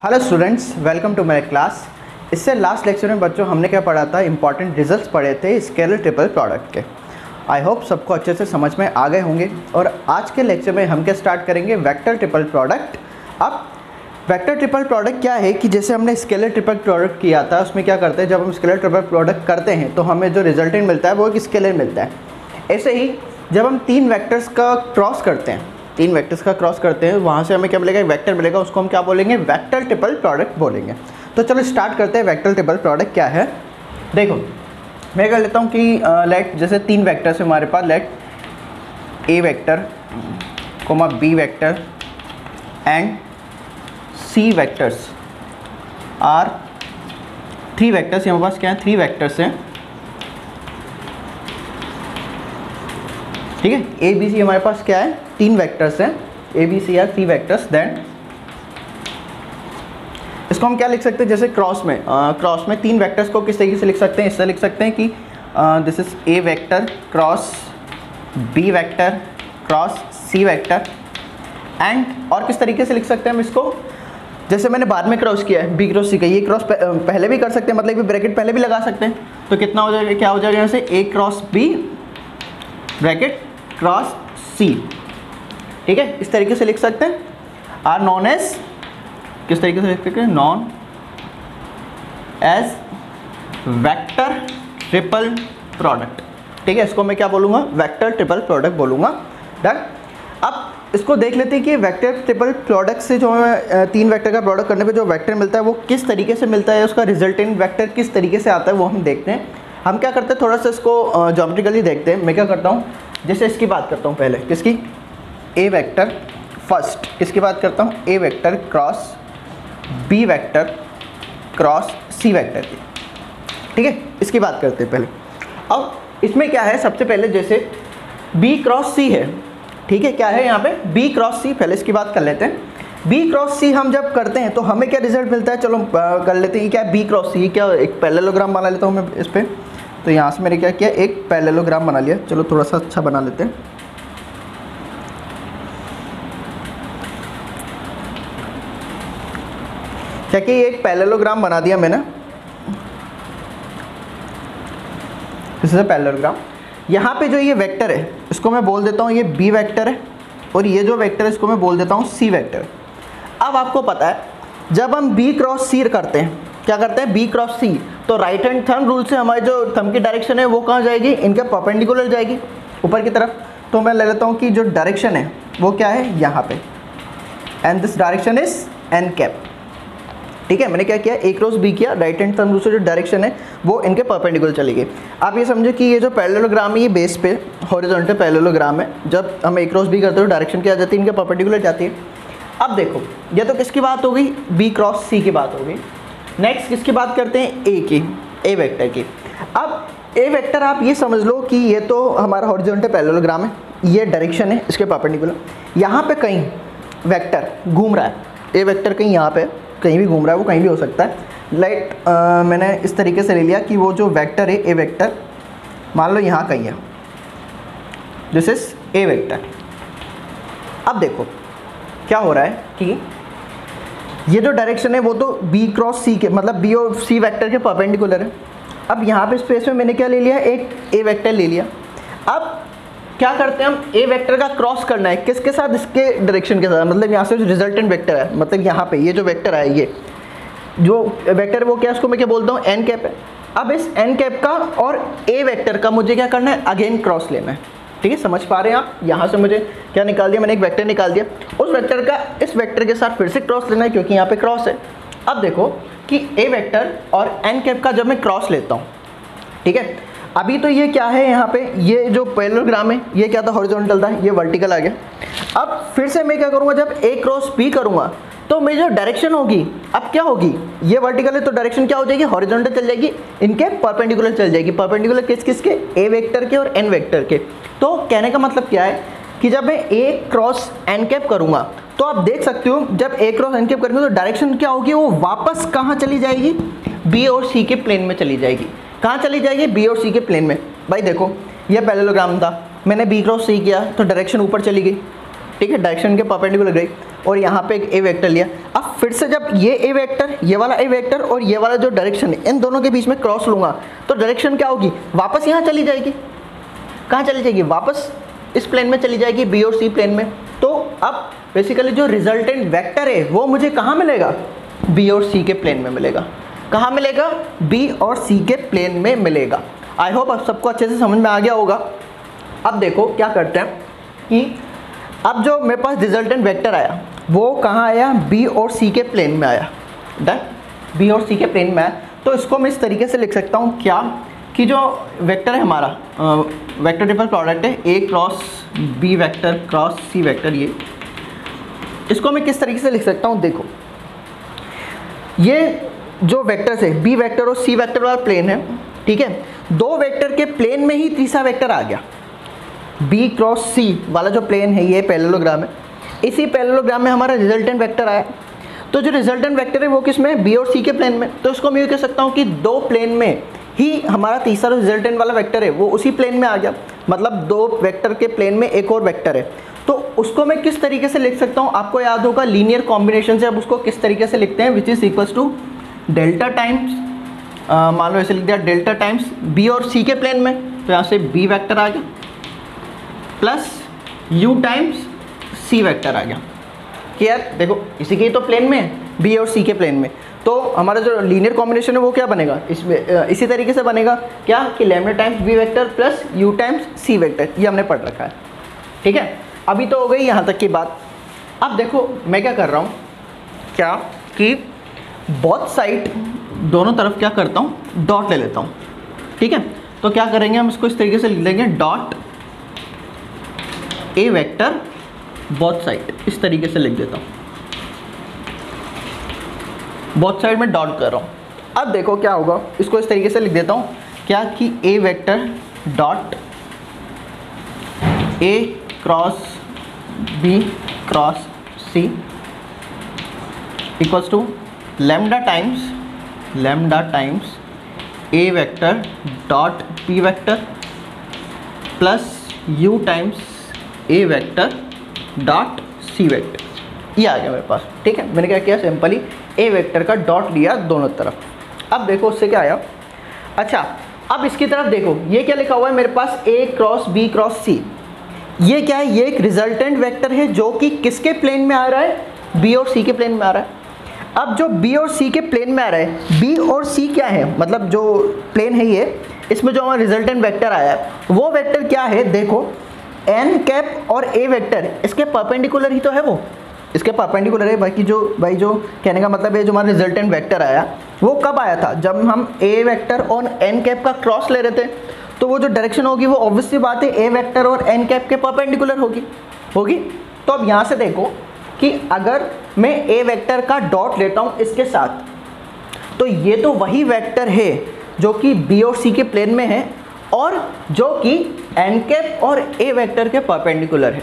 Hello students, welcome to my class. इससे last lecture में बच्चों हमने क्या पढ़ा था, इंपॉर्टेंट रिजल्ट्स पढ़े थे स्केलर ट्रिपल प्रोडक्ट के। आई होप सबको अच्छे से समझ में आ गए होंगे। और आज के लेक्चर में हम क्या स्टार्ट करेंगे, वेक्टर ट्रिपल प्रोडक्ट। अब वेक्टर ट्रिपल प्रोडक्ट क्या है कि जैसे हमने स्केलर ट्रिपल प्रोडक्ट किया था, उसमें क्या करते हैं, जब हम स्केलर ट्रिपल प्रोडक्ट करते हैं तो हमें जो रिजल्टेंट मिलता है वो एक स्केलर मिलता है। ऐसे ही जब हम तीन वेक्टर्स का क्रॉस करते हैं, वहाँ से हमें क्या मिलेगा, एक वेक्टर मिलेगा, उसको हम क्या बोलेंगे, वेक्टर ट्रिपल प्रोडक्ट बोलेंगे। तो चलो स्टार्ट करते हैं। वेक्टर ट्रिपल प्रोडक्ट क्या है, देखो मैं कर लेता हूँ कि लेट जैसे तीन वेक्टर्स है हमारे पास, let A vector comma B vector and C vectors are three vectors. हमारे पास क्या है, थ्री वेक्टर्स हैं, ठीक है। ए बी सी हमारे पास क्या है, तीन वेक्टर्स हैं, A B C are three vectors. Then इसको हम क्या लिख सकते हैं, जैसे क्रॉस में तीन वेक्टर्स को किस तरीके से लिख सकते हैं, इससे लिख सकते हैं कि this is A vector cross B vector cross C vector. And और किस तरीके से लिख सकते हैं हम इसको, जैसे मैंने बाद में क्रॉस किया है बी क्रॉस सी का, ये क्रॉस पहले भी कर सकते हैं, मतलब ब्रैकेट पहले भी लगा सकते हैं। तो कितना हो जाएगा, क्या हो जाएगा यहाँ से, ए क्रॉस बी ब्रैकेट क्रॉस सी, ठीक है। इस तरीके से लिख सकते हैं। आर नॉन एज, किस तरीके से लिख सकते हैं, known as vector triple product, ठीक है। इसको मैं क्या बोलूँगा, वेक्टर ट्रिपल प्रोडक्ट बोलूँगा। डन। अब इसको देख लेते हैं कि वेक्टर ट्रिपल प्रोडक्ट से जो हमें तीन वेक्टर का प्रोडक्ट करने पे जो वेक्टर मिलता है वो किस तरीके से मिलता है, उसका रिजल्टेंट वेक्टर किस तरीके से आता है वो हम देखते हैं। हम क्या करते हैं, थोड़ा सा इसको ज्योमेट्रिकली देखते हैं। मैं क्या करता हूँ, जैसे इसकी बात करता हूँ पहले, किसकी, ए वेक्टर फर्स्ट, किसकी बात करता हूँ, A vector cross B vector cross C vector की, ठीक है। इसकी बात करते हैं पहले। अब इसमें क्या है, सबसे पहले जैसे बी क्रॉस सी है, ठीक है, क्या है यहाँ पे, बी क्रॉस सी। पहले इसकी बात कर लेते हैं। बी क्रॉस सी हम जब करते हैं तो हमें क्या रिजल्ट मिलता है, चलो कर लेते हैं। क्या है, बी क्रॉस सी, क्या एक पैरेललोग्राम बना लेता हूँ मैं इस पर। तो यहाँ से मैंने क्या किया, एक पैरेललोग्राम बना लिया। चलो थोड़ा सा अच्छा बना लेते हैं। क्या कि एक पैरेललोग्राम बना दिया मैंने, दिस इज अ पैरेललोग्राम। यहाँ पे जो ये वेक्टर है इसको मैं बोल देता हूँ ये बी वेक्टर है, और ये जो वेक्टर है इसको मैं बोल देता हूँ सी वेक्टर। अब आपको पता है जब हम बी क्रॉस सी करते हैं, क्या करते हैं, बी क्रॉस सी, तो राइट हैंड थंब रूल से हमारी जो थंब की डायरेक्शन है वो कहाँ जाएगी, इनके परपेंडिकुलर जाएगी, ऊपर की तरफ। तो मैं ले लेता हूँ कि जो डायरेक्शन है वो क्या है, यहाँ पे, and this direction is an cap, ठीक है। मैंने क्या किया, ए क्रॉस बी किया, राइट हैंड थंब रूल से जो डायरेक्शन है वो इनके परपेंडिकुलर चली गई। आप ये समझो कि ये जो पैरेललोग्राम है ये बेस पे हॉरिजॉन्टल पैरेललोग्राम है। जब हम ए क्रॉस बी करते हो डायरेक्शन क्या जाती है, इनके परपेंडिकुलर जाती है। अब देखो, ये तो किसकी बात हो गई, बी क्रॉस सी की बात हो गई। नेक्स्ट किसकी बात करते हैं, ए की, ए वेक्टर की। अब ए वेक्टर आप ये समझ लो कि ये तो हमारा हॉरिजॉन्टल पैरेललोग्राम है, ये डायरेक्शन है इसके परपेंडिकुलर। यहाँ पे कहीं वेक्टर घूम रहा है, ए वेक्टर कहीं यहाँ पे कहीं भी घूम रहा है, वो कहीं भी हो सकता है। लाइक मैंने इस तरीके से ले लिया कि वो जो वेक्टर है, ए वेक्टर मान लो यहाँ कहीं है, दिस इज ए वेक्टर। अब देखो क्या हो रहा है कि ये जो डायरेक्शन है वो तो बी क्रॉस सी के, मतलब बी और सी वेक्टर के परपेंडिकुलर है। अब यहाँ पे स्पेस में मैंने क्या ले लिया, एक ए वेक्टर ले लिया। अब क्या करते हैं हम, ए वेक्टर का क्रॉस करना है किसके साथ, इसके डायरेक्शन के साथ, मतलब यहाँ से जो रिजल्टेंट वेक्टर है, मतलब यहाँ पे ये जो वेक्टर है, ये जो वेक्टर है वो क्या है, उसको मैं क्या बोलता हूँ, एन कैप है। अब इस एन कैप का और ए वेक्टर का मुझे क्या करना है, अगेन क्रॉस लेना है, ठीक है। समझ पा रहे हैं आप, यहाँ से मुझे क्या निकाल दिया, मैंने एक वेक्टर निकाल दिया, उस वेक्टर का इस वेक्टर के साथ फिर से क्रॉस लेना है क्योंकि यहाँ पे क्रॉस है। अब देखो कि ए वेक्टर और एन कैप का जब मैं क्रॉस लेता हूँ, ठीक है, अभी तो ये क्या है, यहाँ पे ये जो पैरेललोग्राम है ये क्या था, हॉरिजॉन्टल था, ये वर्टिकल आ गया। अब फिर से मैं क्या करूँगा, जब ए क्रॉस बी करूँगा तो मेरी जो डायरेक्शन होगी अब क्या होगी, ये वर्टिकल है तो डायरेक्शन क्या हो जाएगी, हॉरिजॉन्टल चल जाएगी, इनके परपेंडिकुलर चल जाएगी। परपेंडिकुलर किसके, ए वेक्टर के और एन वेक्टर के। तो कहने का मतलब क्या है कि जब मैं ए क्रॉस एन कैप करूँगा तो आप देख सकते हो जब ए क्रॉस एन कैप करेंगे तो डायरेक्शन क्या होगी, वो वापस कहाँ चली जाएगी, बी और सी के प्लेन में चली जाएगी। कहाँ चली जाएगी, बी और सी के प्लेन में। भाई देखो ये पैरेललोग्राम था, मैंने बी क्रॉस सी किया तो डायरेक्शन ऊपर चली गई, ठीक है, डायरेक्शन के परपेंडिकुलर गई, और यहाँ पे एक ए वेक्टर लिया। अब फिर से जब ये ए वेक्टर, ये वाला ए वेक्टर और ये वाला जो डायरेक्शन है, इन दोनों के बीच में क्रॉस लूँगा तो डायरेक्शन क्या होगी, वापस यहाँ चली जाएगी। कहाँ चली जाएगी, वापस इस प्लेन में चली जाएगी, बी और सी प्लेन में। तो अब बेसिकली जो रिजल्टेंट वेक्टर है वो मुझे कहाँ मिलेगा, बी और सी के प्लेन में मिलेगा। कहाँ मिलेगा, बी और सी के प्लेन में मिलेगा। आई होप अब सबको अच्छे से समझ में आ गया होगा। अब देखो क्या करते हैं कि अब जो मेरे पास रिजल्टेंट वेक्टर आया वो कहाँ आया, बी और सी के प्लेन में आया। डन, बी और सी के प्लेन में आया। तो इसको मैं इस तरीके से लिख सकता हूँ क्या, कि जो वेक्टर है हमारा वेक्टर ट्रिपल प्रोडक्ट है, ए क्रॉस बी वेक्टर क्रॉस सी वेक्टर, ये इसको मैं किस तरीके से लिख सकता हूँ। देखो ये जो वेक्टर्स है बी वेक्टर और सी वेक्टर वाला प्लेन है, ठीक है। दो वेक्टर के प्लेन में ही तीसरा वेक्टर आ गया, बी क्रॉस सी वाला जो प्लेन है, ये पैरेललोग्राम है। इसी पैरेललोग्राम में हमारा रिजल्टेंट वेक्टर आया। तो जो रिजल्टेंट वेक्टर है वो किस में, बी और सी के प्लेन में। तो इसको मैं ये कह सकता हूँ कि दो प्लेन में ही हमारा तीसरा रिजल्टेंट वाला वेक्टर है वो उसी प्लेन में आ गया। मतलब दो वेक्टर के प्लेन में एक और वेक्टर है। तो उसको मैं किस तरीके से लिख सकता हूँ, आपको याद होगा लीनियर कॉम्बिनेशन से अब उसको किस तरीके से लिखते हैं, which is equals to delta times, मान लो ऐसे लिख दिया, डेल्टा टाइम्स बी और सी के प्लेन में, तो यहाँ से बी वेक्टर आ गया plus U times C vector आ गया। कि यार देखो इसी के तो प्लेन में, बी और सी के प्लेन में, तो हमारा जो लीनियर कॉम्बिनेशन है वो क्या बनेगा, इसमें इसी तरीके से बनेगा क्या, कि lambda times B vector plus U times C vector. ये हमने पढ़ रखा है, ठीक है। अभी तो हो गई यहाँ तक की बात। अब देखो मैं क्या कर रहा हूँ, क्या कि बोथ साइड दोनों तरफ क्या करता हूँ, डॉट ले लेता हूँ, ठीक है। तो क्या करेंगे हम इसको इस तरीके से लिख देंगे, dot A vector both side, इस तरीके से लिख देता हूँ। बोथ साइड में डॉट कर रहा हूँ। अब देखो क्या होगा, इसको इस तरीके से लिख देता हूँ क्या, कि ए vector dot A cross B cross C equals to lambda times A vector dot B vector plus U times A vector dot C vector. ये आ गया मेरे पास, ठीक है। मैंने क्या किया, सिंपली ए वेक्टर का डॉट लिया दोनों तरफ। अब देखो उससे क्या आया, अच्छा अब इसकी तरफ देखो, ये क्या लिखा हुआ है मेरे पास, ए क्रॉस बी क्रॉस सी। ये क्या है, ये एक रिजल्टेंट वेक्टर है जो कि किसके प्लेन में आ रहा है, बी और सी के प्लेन में आ रहा है। अब जो बी और सी के प्लेन में आ रहा है, बी और सी क्या है, मतलब जो प्लेन है ये, इसमें जो हमारा रिजल्टेंट वेक्टर आया है वो वेक्टर क्या है, देखो एन कैप और ए वेक्टर इसके परपेंडिकुलर ही तो है, वो इसके परपेंडिकुलर है। बाकी जो जो कहने का मतलब है, जो हमारा रिजल्टेंट वेक्टर आया वो कब आया था, जब हम ए वेक्टर और एन कैप का क्रॉस ले रहे थे। तो वो जो डायरेक्शन होगी वो ऑब्वियसली बात है ए वेक्टर और एन कैप के परपेंडिकुलर होगी। तो अब यहाँ से देखो कि अगर मैं ए वेक्टर का डॉट लेता हूँ इसके साथ, तो ये तो वही वेक्टर है जो कि बी और सी के प्लेन में है और जो कि एन कैप और ए वेक्टर के परपेंडिकुलर है।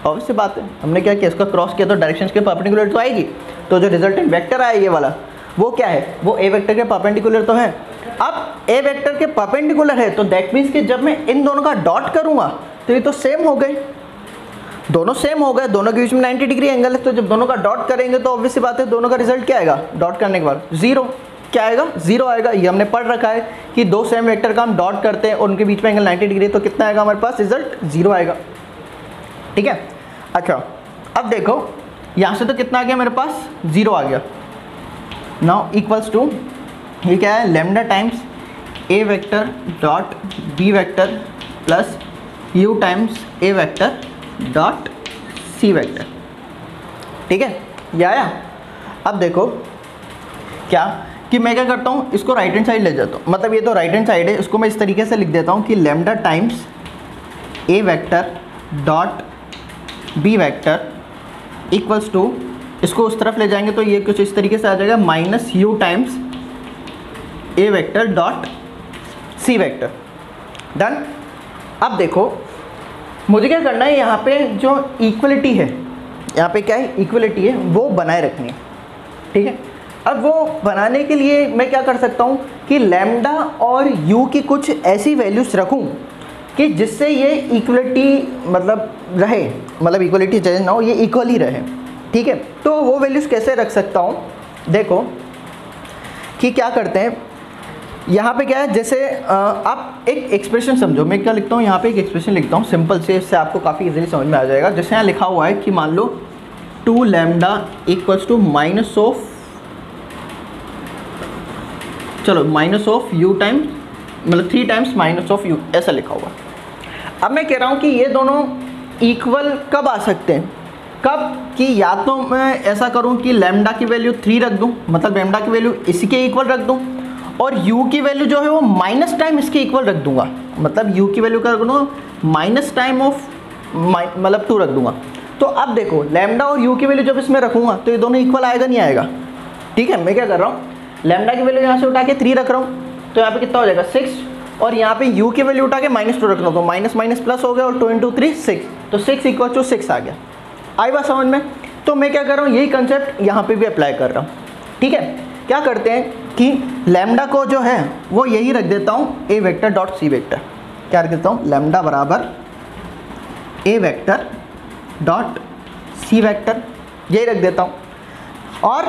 ऑब्वियसली बात है, हमने क्या किया, इसका क्रॉस किया तो डायरेक्शंस के परपेंडिकुलर तो आएगी। तो जो रिजल्टेंट वेक्टर आया ये वाला, वो क्या है, वो ए वेक्टर के परपेंडिकुलर तो है। अब ए वेक्टर के परपेंडिकुलर है तो दैट मीन्स कि जब मैं इन दोनों का डॉट करूँगा तो ये तो सेम हो गए, दोनों सेम हो गए, दोनों के बीच में 90 डिग्री एंगल है। तो जब दोनों का डॉट करेंगे तो ऑब्वियसली बात है दोनों का रिजल्ट क्या आएगा, डॉट करने के बाद जीरो। क्या आएगा, जीरो आएगा। ये हमने पढ़ रखा है कि दो सेम वेक्टर का हम डॉट करते हैं और उनके बीच में एंगल 90 डिग्री, तो कितना आएगा हमारे पास, रिजल्ट जीरो आएगा, ठीक है। अच्छा अब देखो यहाँ से तो कितना आ गया मेरे पास, जीरो आ गया। नाउ इक्वल्स टू, ये क्या है, lambda times A vector dot B vector plus U times A vector dot C vector, ठीक है। ये आया। अब देखो क्या कि मैं क्या करता हूँ, इसको राइट हैंड साइड ले जाता हूँ, मतलब ये तो राइट हैंड साइड है, इसको मैं इस तरीके से लिख देता हूँ कि lambda times A vector dot B vector equals to, इसको उस तरफ ले जाएंगे तो ये कुछ इस तरीके से आ जाएगा, minus U times A vector dot C vector. Done. अब देखो मुझे क्या करना है, यहाँ पे जो इक्वलिटी है, यहाँ पे क्या है, इक्वलिटी है, वो बनाए रखनी है, ठीक है। अब वो बनाने के लिए मैं क्या कर सकता हूँ कि लैम्डा और यू की कुछ ऐसी वैल्यूज रखूँ कि जिससे ये इक्वलिटी मतलब रहे, मतलब इक्वलिटी चेंज ना हो, ये इक्वल ही रहे, ठीक है, तो वो वैल्यूज़ कैसे रख सकता हूँ, देखो कि क्या करते हैं यहाँ पे क्या है, जैसे आप एक एक्सप्रेशन समझो, मैं क्या लिखता हूँ यहाँ पे एक एक्सप्रेशन लिखता हूँ सिंपल से, इससे आपको काफ़ी इजीली समझ में आ जाएगा। जैसे यहाँ लिखा हुआ है कि मान लो 2 lambda equals to minus of, चलो माइनस ऑफ यू टाइम्स, मतलब 3 टाइम्स माइनस ऑफ यू, ऐसा लिखा हुआ। अब मैं कह रहा हूँ कि ये दोनों इक्वल कब आ सकते हैं, कब कि या तो मैं ऐसा करूँ कि लैम्डा की वैल्यू 3 रख दूँ, मतलब लैम्डा की वैल्यू इसी के इक्वल रख दूँ, और u की वैल्यू जो है वो माइनस टाइम इसके इक्वल रख दूंगा, मतलब u की वैल्यू क्या रख दूँगा, माइनस टाइम ऑफ मतलब 2 रख दूंगा। तो अब देखो लैम्डा और u की वैल्यू जब इसमें रखूँगा तो ये दोनों इक्वल आएगा नहीं आएगा। ठीक है, मैं क्या कर रहा हूँ, लैम्डा की वैल्यू यहाँ से उठा के 3 रख रहा हूँ, तो यहाँ पे कितना हो जाएगा 6, और यहाँ पे u की वैल्यू उठा के -2 रख रहा हूँ, तो माइनस माइनस प्लस हो गया, और 2 इंटू 3 6, तो 6 इक्वल टू 6 आ गया। आई बात समझ में? तो मैं क्या कर रहा हूँ, यही कंसेप्ट यहाँ पे भी अप्लाई कर रहा हूँ। ठीक है, क्या करते हैं कि लैम्डा को जो है वो यही रख देता हूँ A vector dot C vector. क्या रख देता हूँ, लैम्डा बराबर ए वेक्टर डॉट सी वेक्टर, यही रख देता हूँ। और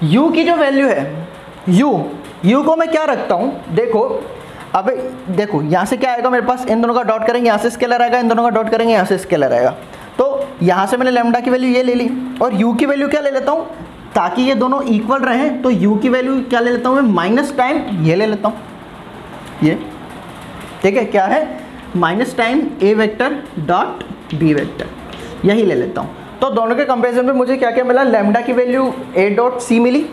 u की जो वैल्यू है, u को मैं क्या रखता हूँ, देखो अब देखो यहाँ से क्या आएगा मेरे पास, इन दोनों का डॉट करेंगे यहाँ से स्केलर आएगा, इन दोनों का डॉट करेंगे यहाँ से स्केलर आएगा। तो यहाँ से मैंने लैम्डा की वैल्यू ये ले ली, और u की वैल्यू क्या ले लेता हूँ, ताकि ये दोनों इक्वल रहें, तो u की वैल्यू क्या ले लेता हूँ मैं, माइनस टाइम ये ले लेता हूँ, ये ठीक है, क्या है माइनस टाइम ए वेक्टर डॉट बी वेक्टर, यही ले लेता हूँ। तो दोनों के कंपैरिजन में मुझे क्या क्या मिला, लैम्डा की वैल्यू ए डॉट सी मिली,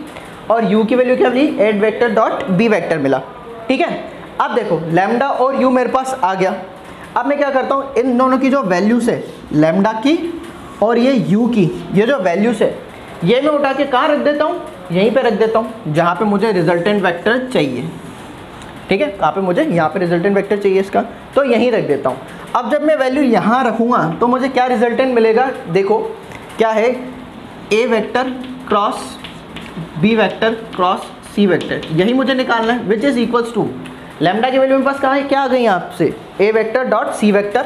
और u की वैल्यू क्या मिली, ए वेक्टर डॉट बी वेक्टर मिला। ठीक है, अब देखो लैम्डा और u मेरे पास आ गया। अब मैं क्या करता हूँ, इन दोनों की जो वैल्यूज़ है, लैम्डा की और ये u की, ये जो वैल्यूज़ है ये मैं उठा के कहाँ रख देता हूँ, यहीं पे रख देता हूँ जहाँ पे मुझे रिजल्टेंट वेक्टर चाहिए। ठीक है, कहाँ पे मुझे, यहाँ पे रिजल्टेंट वेक्टर चाहिए इसका, तो यहीं रख देता हूँ। अब जब मैं वैल्यू यहाँ रखूँगा तो मुझे क्या रिजल्टेंट मिलेगा, देखो क्या है, A vector cross B vector cross C vector, यही मुझे निकालना है, which is equals to lambda की वैल्यू मेरे पास कहाँ है, क्या आ गई यहाँ से, A vector dot C vector,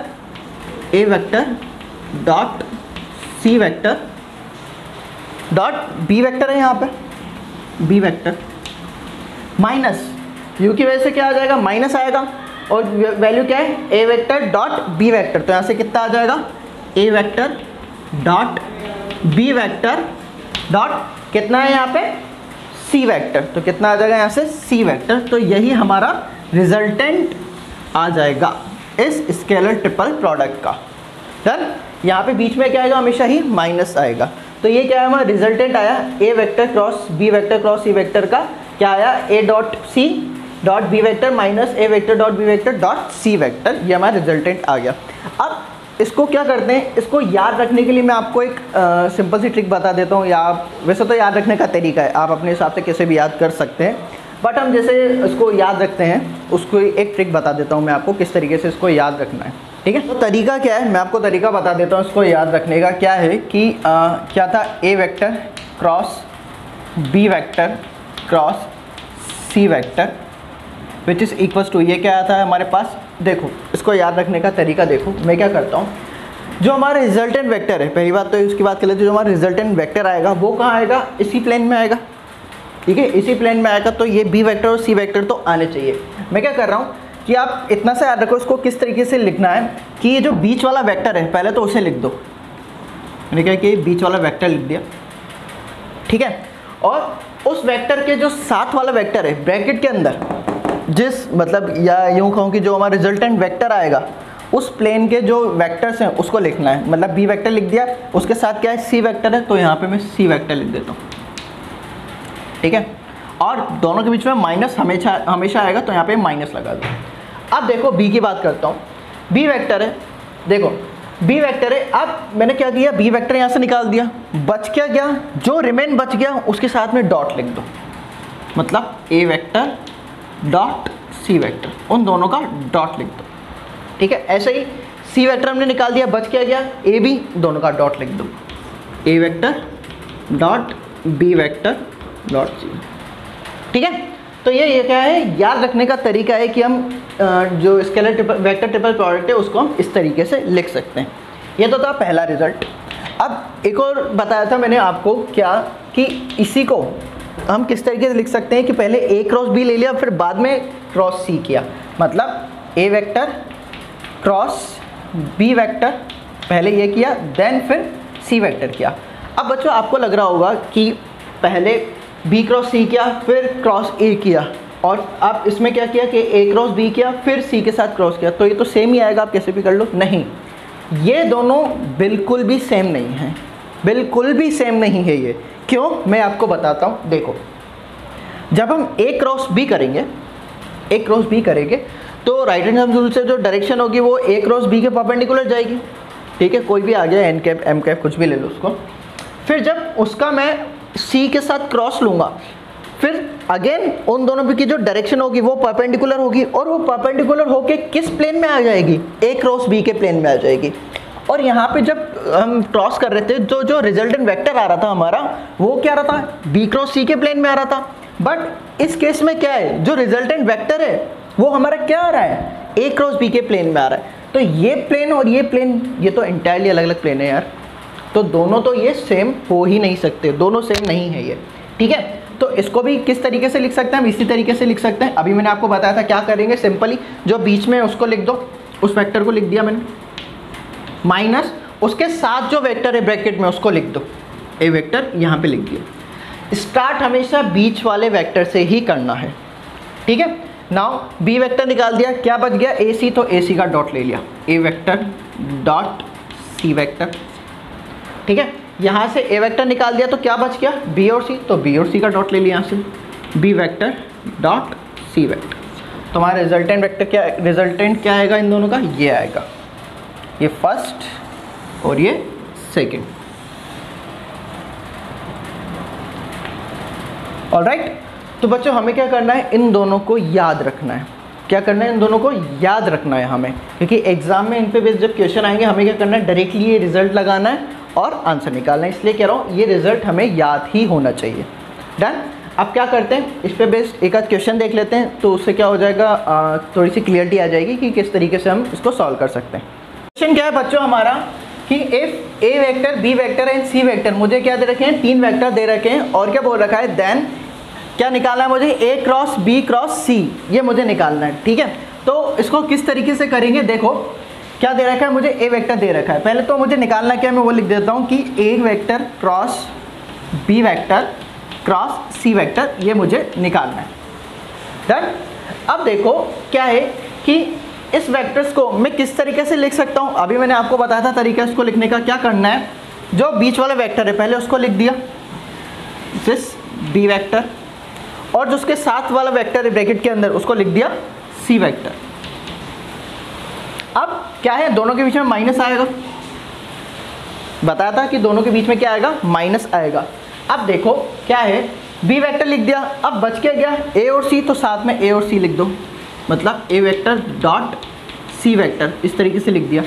A vector dot C vector dot B vector है यहाँ पे, बी वेक्टर माइनस u की वजह से क्या आ जाएगा, माइनस आएगा, और वैल्यू क्या है, A vector dot B vector, तो यहाँ से कितना आ जाएगा, ए vector dot B vector dot कितना है यहाँ पे, सी वेक्टर, तो कितना आ जाएगा यहाँ से, सी वेक्टर। तो यही हमारा रिजल्टेंट आ जाएगा इस स्केलर ट्रिपल प्रोडक्ट का। डन, यहाँ पे बीच में क्या आएगा, हमेशा ही माइनस आएगा। तो ये क्या है, हमारा रिजल्टेंट आया A vector cross B vector cross C vector का, क्या आया, A dot C dot B vector minus A vector dot B vector dot C vector, ये हमारा रिजल्टेंट आ गया। अब इसको क्या करते हैं, इसको याद रखने के लिए मैं आपको एक सिंपल सी ट्रिक बता देता हूँ, या वैसे तो याद रखने का तरीका है, आप अपने हिसाब से कैसे भी याद कर सकते हैं, बट हम जैसे इसको याद रखते हैं उसको एक ट्रिक बता देता हूँ मैं आपको किस तरीके से इसको याद रखना है। ठीक है, तो तरीका क्या है, मैं आपको तरीका बता देता हूँ इसको याद रखने का। क्या है कि क्या था, A vector cross B vector cross C vector which is equals to, ये क्या आता है हमारे पास, देखो इसको याद रखने का तरीका देखो। मैं क्या करता हूँ, जो हमारा रिजल्टेंट वेक्टर है, पहली बात तो इसकी बात कर लेते हैं, जो हमारा रिजल्टेंट वेक्टर आएगा वो कहाँ आएगा, इसी प्लेन में आएगा। ठीक है, इसी प्लेन में आएगा, तो ये बी वेक्टर और सी वेक्टर तो आने चाहिए। मैं क्या कर रहा हूँ कि आप इतना सा याद रखो, इसको किस तरीके से लिखना है कि ये जो बीच वाला वेक्टर है पहले तो उसे लिख दो, मैंने क्या कि बीच वाला वेक्टर लिख दिया। ठीक है, और उस वेक्टर के जो साथ वाला वेक्टर है ब्रैकेट के अंदर, जिस मतलब या यूँ कहूँ कि जो हमारा रिजल्टेंट वेक्टर आएगा उस प्लेन के जो वेक्टर्स हैं उसको लिखना है। मतलब बी वेक्टर लिख दिया, उसके साथ क्या है, सी वेक्टर है, तो यहाँ पे मैं सी वेक्टर लिख देता हूँ। ठीक है, और दोनों के बीच में माइनस हमेशा आएगा, तो यहाँ पे माइनस लगा दो। अब देखो बी की बात करता हूँ, बी वेक्टर है, देखो बी वेक्टर है। अब मैंने क्या किया, बी वेक्टर यहाँ से निकाल दिया, बच क्या गया, जो रिमेन बच गया उसके साथ में डॉट लिख दो, मतलब ए वेक्टर डॉट सी वेक्टर, उन दोनों का डॉट लिख दो। ठीक है, ऐसे ही सी वेक्टर हमने निकाल दिया, बच क्या गया, ए बी, दोनों का डॉट लिख दो, A vector dot B vector dot C. ठीक है, तो ये क्या है, याद रखने का तरीका है कि हम जो स्केलर वेक्टर ट्रिपल प्रोडक्ट है उसको हम इस तरीके से लिख सकते हैं। ये तो था पहला रिजल्ट। अब एक और बताया था मैंने आपको क्या, कि इसी को हम किस तरीके से लिख सकते हैं कि पहले ए क्रॉस बी ले लिया फिर बाद में क्रॉस सी किया, मतलब ए वेक्टर क्रॉस बी वेक्टर, पहले ये किया देन फिर सी वेक्टर किया। अब बच्चों आपको लग रहा होगा कि पहले बी क्रॉस सी किया फिर क्रॉस ए किया, और आप इसमें क्या किया कि ए क्रॉस बी किया फिर सी के साथ क्रॉस किया, तो ये तो सेम ही आएगा, आप कैसे भी कर लो। नहीं, ये दोनों बिल्कुल भी सेम नहीं हैं, बिल्कुल भी सेम नहीं है ये। क्यों, मैं आपको बताता हूँ। देखो, जब हम ए क्रॉस बी करेंगे, ए क्रॉस बी करेंगे तो राइट हैंड थंब रूल से जो डायरेक्शन होगी वो ए क्रॉस बी के परपेंडिकुलर जाएगी, ठीक है, कोई भी आ गया, एन कैप एम कैप कुछ भी ले लो उसको। फिर जब उसका मैं सी के साथ क्रॉस लूँगा, फिर अगेन उन दोनों की जो डायरेक्शन होगी वो परपेंडिकुलर होगी, और वो परपेंडिकुलर होके किस प्लेन में आ जाएगी, ए क्रॉस बी के प्लेन में आ जाएगी। और यहाँ पे जब हम क्रॉस कर रहे थे तो जो रिजल्टेंट वेक्टर आ रहा था हमारा वो क्या रहा था, बी क्रॉस सी के प्लेन में आ रहा था। बट इस केस में क्या है, जो रिजल्टेंट वेक्टर है वो हमारा क्या आ रहा है, ए क्रॉस बी के प्लेन में आ रहा है। तो ये प्लेन और ये प्लेन, ये तो इंटायरली अलग अलग प्लेन है यार, तो दोनों तो ये सेम हो ही नहीं सकते, दोनों सेम नहीं है ये, ठीक है। तो इसको भी किस तरीके से लिख सकते हैं हम, इसी तरीके से लिख सकते हैं। अभी मैंने आपको बताया था क्या करेंगे, सिंपली जो बीच में उसको लिख दो, उस वेक्टर को लिख दिया मैंने, माइनस उसके साथ जो वेक्टर है ब्रैकेट में उसको लिख दो, ए वेक्टर यहाँ पे लिख दिया। स्टार्ट हमेशा बीच वाले वेक्टर से ही करना है, ठीक है। नाउ बी वेक्टर निकाल दिया, क्या बच गया, ए सी, तो ए सी का डॉट ले लिया, ए वेक्टर डॉट सी वेक्टर, ठीक है। यहाँ से ए वेक्टर निकाल दिया तो क्या बच गया, बी और सी, तो बी और सी का डॉट ले लिया यहाँ से, बी वेक्टर डॉट सी वेक्टर। तो हमारा रिजल्टेंट वेक्टर क्या, रिजल्टेंट क्या आएगा इन दोनों का, ये आएगा, ये फर्स्ट और ये सेकंड। ऑलराइट, तो बच्चों हमें क्या करना है, इन दोनों को याद रखना है। क्या करना है, इन दोनों को याद रखना है हमें, क्योंकि एग्जाम में इन पे बेस्ड जब क्वेश्चन आएंगे हमें क्या करना है, डायरेक्टली ये रिजल्ट लगाना है और आंसर निकालना है। इसलिए कह रहा हूँ ये रिजल्ट हमें याद ही होना चाहिए। डन। अब क्या करते हैं, इस पे बेस्ड एक आध क्वेश्चन देख लेते हैं, तो उससे क्या हो जाएगा, थोड़ी सी क्लियरिटी आ जाएगी कि किस तरीके से हम इसको सॉल्व कर सकते हैं। क्वेश्चन क्या है बच्चों हमारा, कि if A vector B vector and C vector, मुझे क्या दे रखे हैं, 3 वेक्टर दे रखे हैं, और क्या बोल रखा है, देन क्या निकालना है मुझे, ए क्रॉस बी क्रॉस सी, ये मुझे निकालना है, ठीक है। तो इसको किस तरीके से करेंगे, देखो क्या दे रखा है मुझे, ए वेक्टर दे रखा है। पहले तो मुझे निकालना क्या है, मैं वो लिख देता हूँ कि ए vector cross B vector cross सी वेक्टर, ये मुझे निकालना है। डन। अब देखो क्या है कि इस वेक्टर्स को मैं किस तरीके से लिख सकता हूँ, अभी मैंने आपको बताया था तरीका इसको लिखने का। क्या करना है, जो बीच वाला वेक्टर है पहले उसको लिख दिया, दिस बी वेक्टर, और जो उसके साथ वाला वेक्टर है ब्रैकेट के अंदर उसको लिख दिया सी वेक्टर। अब क्या है, दोनों के बीच में माइनस आएगा, बताया था कि दोनों के बीच में क्या आएगा, माइनस आएगा। अब देखो क्या है, बी वेक्टर लिख दिया, अब बच क्या गया, ए और सी, तो साथ में ए और सी लिख दो, मतलब ए वेक्टर डॉट सी वेक्टर, इस तरीके से लिख दिया।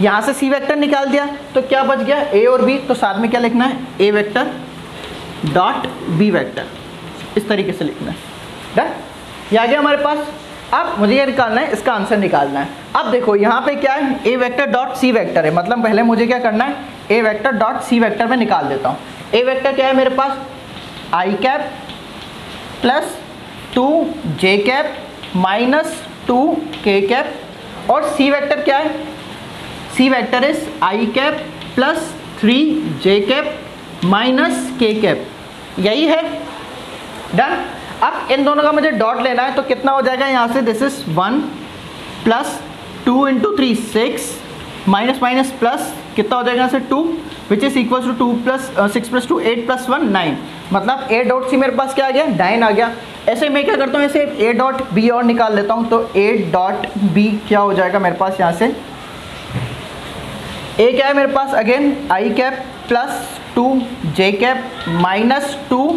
यहाँ से सी वेक्टर निकाल दिया तो क्या बच गया, ए और बी, तो साथ में क्या लिखना है, A vector dot B vector, इस तरीके से लिखना है। डन। ये आ गया हमारे पास। अब मुझे ये निकालना है, इसका आंसर निकालना है। अब देखो यहाँ पे क्या है, A vector dot C vector है, मतलब पहले मुझे क्या करना है, A vector dot C vector में निकाल देता हूँ। ए वेक्टर क्या है मेरे पास, आई cap plus 2 J cap minus 2 K cap, और सी वेक्टर क्या है, C vector is I cap plus 3 J cap minus K cap, यही है। डन। अब इन दोनों का मुझे डॉट लेना है, तो कितना हो जाएगा यहाँ से, this is 1 plus 2 into 3 6 minus minus plus कितना हो जाएगा यहाँ से 2, which is equal to 2 plus 6 plus 2 8 plus 1 9, मतलब ए डॉट सी मेरे पास क्या आ गया, 9 आ गया। ऐसे मैं क्या करता हूँ, ऐसे ए डॉट बी और निकाल लेता हूँ, तो ए डॉट बी क्या हो जाएगा मेरे पास, यहाँ से ए क्या है मेरे पास, again I cap plus 2 J cap minus 2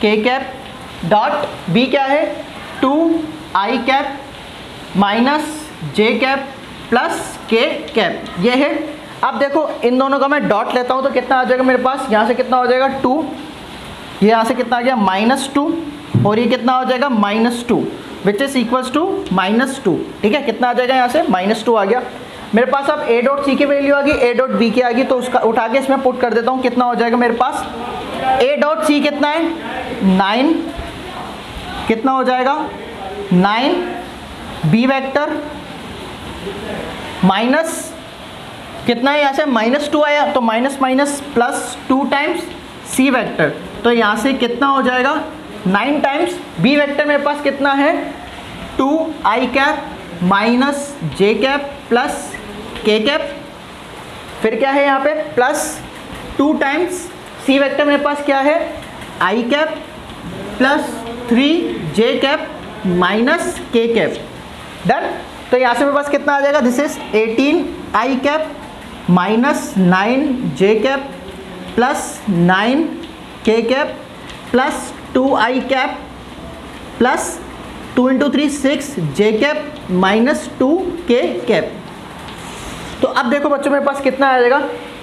K cap, dot B क्या है, 2 I cap minus J cap plus K cap, ये है। अब देखो इन दोनों का मैं डॉट लेता हूँ तो कितना आ जाएगा मेरे पास, यहाँ से कितना हो जाएगा 2, ये यहाँ से कितना आ गया -2, और ये कितना हो जाएगा -2, विच इज इक्वल्स टू -2, ठीक है। कितना आ जाएगा यहाँ से, -2 आ गया। मेरे पास अब ए डॉट सी की वैल्यू आ गई, ए डॉट बी की आ गई, तो उसका उठा के इसमें पुट कर देता हूँ। कितना हो जाएगा मेरे पास, ए डॉट सी कितना है 9, कितना हो जाएगा 9, बी वेक्टर माइनस कितना है, यहाँ से -2 आया तो minus minus plus 2 times C vector, तो यहाँ से कितना हो जाएगा 9 टाइम्स बी वेक्टर मेरे पास कितना है 2i cap minus J cap plus K cap, फिर क्या है यहाँ पे प्लस 2 टाइम्स सी वेक्टर मेरे पास क्या है i cap plus 3j cap minus K cap. Done. तो यहाँ से मेरे पास कितना आ जाएगा, this is 18i cap minus 9j cap plus 9k cap plus 2i cap plus 2 × 3 6j cap minus 2k cap. तो अब देखो बच्चों मेरे पास कितना आ जाएगा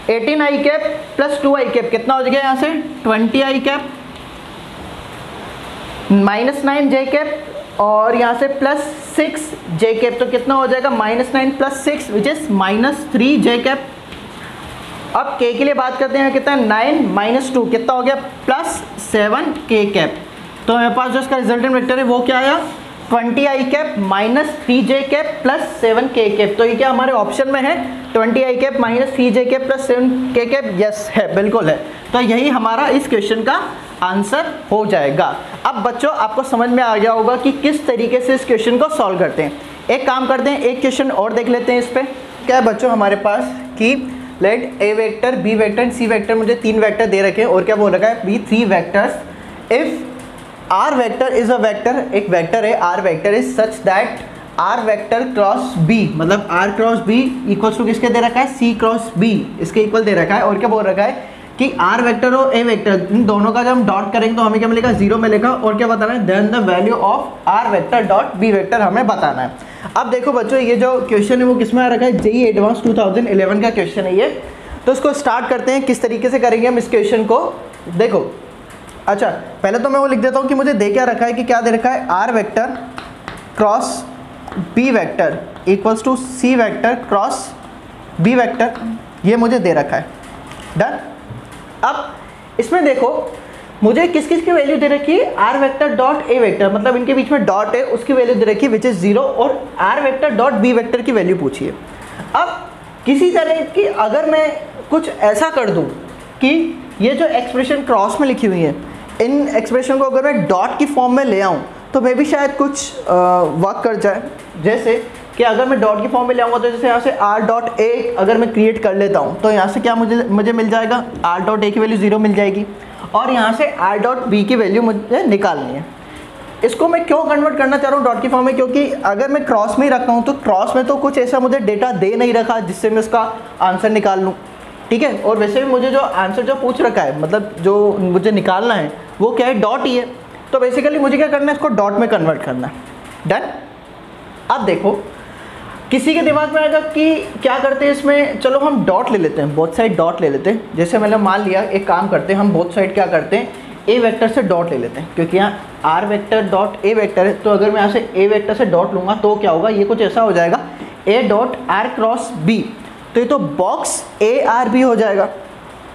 18i cap plus 2i cap, कितना हो जाएगा यहाँ से 20i cap minus 9j cap और यहाँ से प्लस 6j कैप, तो कितना हो जाएगा -9 plus 6 which is -3j cap. अब k के लिए बात करते हैं, कितना 9 - 2 कितना हो गया प्लस 7k कैप। तो मेरे पास जो इसका रिजल्टेंट वेक्टर है वो क्या आया 20i cap minus 3j cap plus 7k cap. तो ये क्या हमारे ऑप्शन में है 20i cap minus 3j cap plus 7k cap, yes है, बिल्कुल है। तो यही हमारा इस क्वेश्चन का आंसर हो जाएगा। अब बच्चों आपको समझ में आ गया होगा कि किस तरीके से इस क्वेश्चन को सॉल्व करते हैं। एक काम करते हैं, एक क्वेश्चन और देख लेते हैं इस पर। क्या है बच्चों हमारे पास कि let A vector B vector and C vector, मुझे 3 वेक्टर दे रखे हैं और क्या बोल रखा है be 3 vectors if R vector is a vector, एक वेक्टर है R vector is such that R vector cross B, मतलब R cross B equals to किसके दे रखा है सी क्रॉस बी, इसके इक्वल दे रखा है। और क्या बोल रखा है कि आर वेक्टर और ए वेक्टर इन दोनों का जब हम डॉट करेंगे तो हमें क्या मिलेगा 0 मिलेगा। और क्या बताना है then the value of R vector dot B vector हमें बताना है। अब देखो बच्चों ये जो क्वेश्चन है वो किसमें आ रखा है जेईई एडवांस 2011 का क्वेश्चन है ये। तो इसको स्टार्ट करते हैं, किस तरीके से करेंगे हम इस क्वेश्चन को। देखो अच्छा पहले तो मैं वो लिख देता हूँ कि मुझे दे क्या रखा है कि क्या दे रखा है R vector cross B vector equals to C vector cross B vector, ये मुझे दे रखा है। डन। अब इसमें देखो मुझे किस किस की वैल्यू दे रखी है आर वेक्टर डॉट ए वेक्टर, मतलब इनके बीच में डॉट है उसकी वैल्यू दे रखी है विच इज 0, और R vector dot B vector की वैल्यू पूछी है। अब किसी तरह की अगर मैं कुछ ऐसा कर दूं कि ये जो एक्सप्रेशन क्रॉस में लिखी हुई है इन एक्सप्रेशन को अगर मैं डॉट की फॉर्म में ले आऊँ तो मे भी शायद कुछ वर्क कर जाए। जैसे कि अगर मैं डॉट की फॉर्म में ले आऊँगा तो जैसे यहाँ से आर डॉट ए अगर मैं क्रिएट कर लेता हूँ तो यहाँ से क्या मुझे मिल जाएगा आर डॉट ए की वैल्यू 0 मिल जाएगी और यहाँ से आर डॉट बी की वैल्यू मुझे निकालनी है। इसको मैं क्यों कन्वर्ट करना चाह रहा हूँ डॉट की फॉर्म में, क्योंकि अगर मैं क्रॉस में ही रखता हूँ तो क्रॉस में तो कुछ ऐसा मुझे डेटा दे नहीं रखा जिससे मैं उसका आंसर निकाल लूँ, ठीक है। और वैसे भी मुझे जो आंसर जो पूछ रखा है मतलब जो मुझे निकालना है वो क्या है डॉट ही है, तो बेसिकली मुझे क्या करना है इसको डॉट में कन्वर्ट करना है। डन। अब देखो किसी के दिमाग में आएगा कि क्या करते हैं इसमें, चलो हम डॉट ले लेते हैं, बोथ साइड डॉट ले लेते हैं। जैसे मैंने मान लिया एक काम करते हैं हम बोथ साइड क्या करते हैं ए वेक्टर से डॉट ले लेते हैं, क्योंकि यहाँ आर वेक्टर डॉट ए वेक्टर है, तो अगर मैं यहाँ से ए वेक्टर से डॉट लूँगा तो क्या होगा ये कुछ ऐसा हो जाएगा A dot R cross B, तो ये तो बॉक्स ए आर बी हो जाएगा।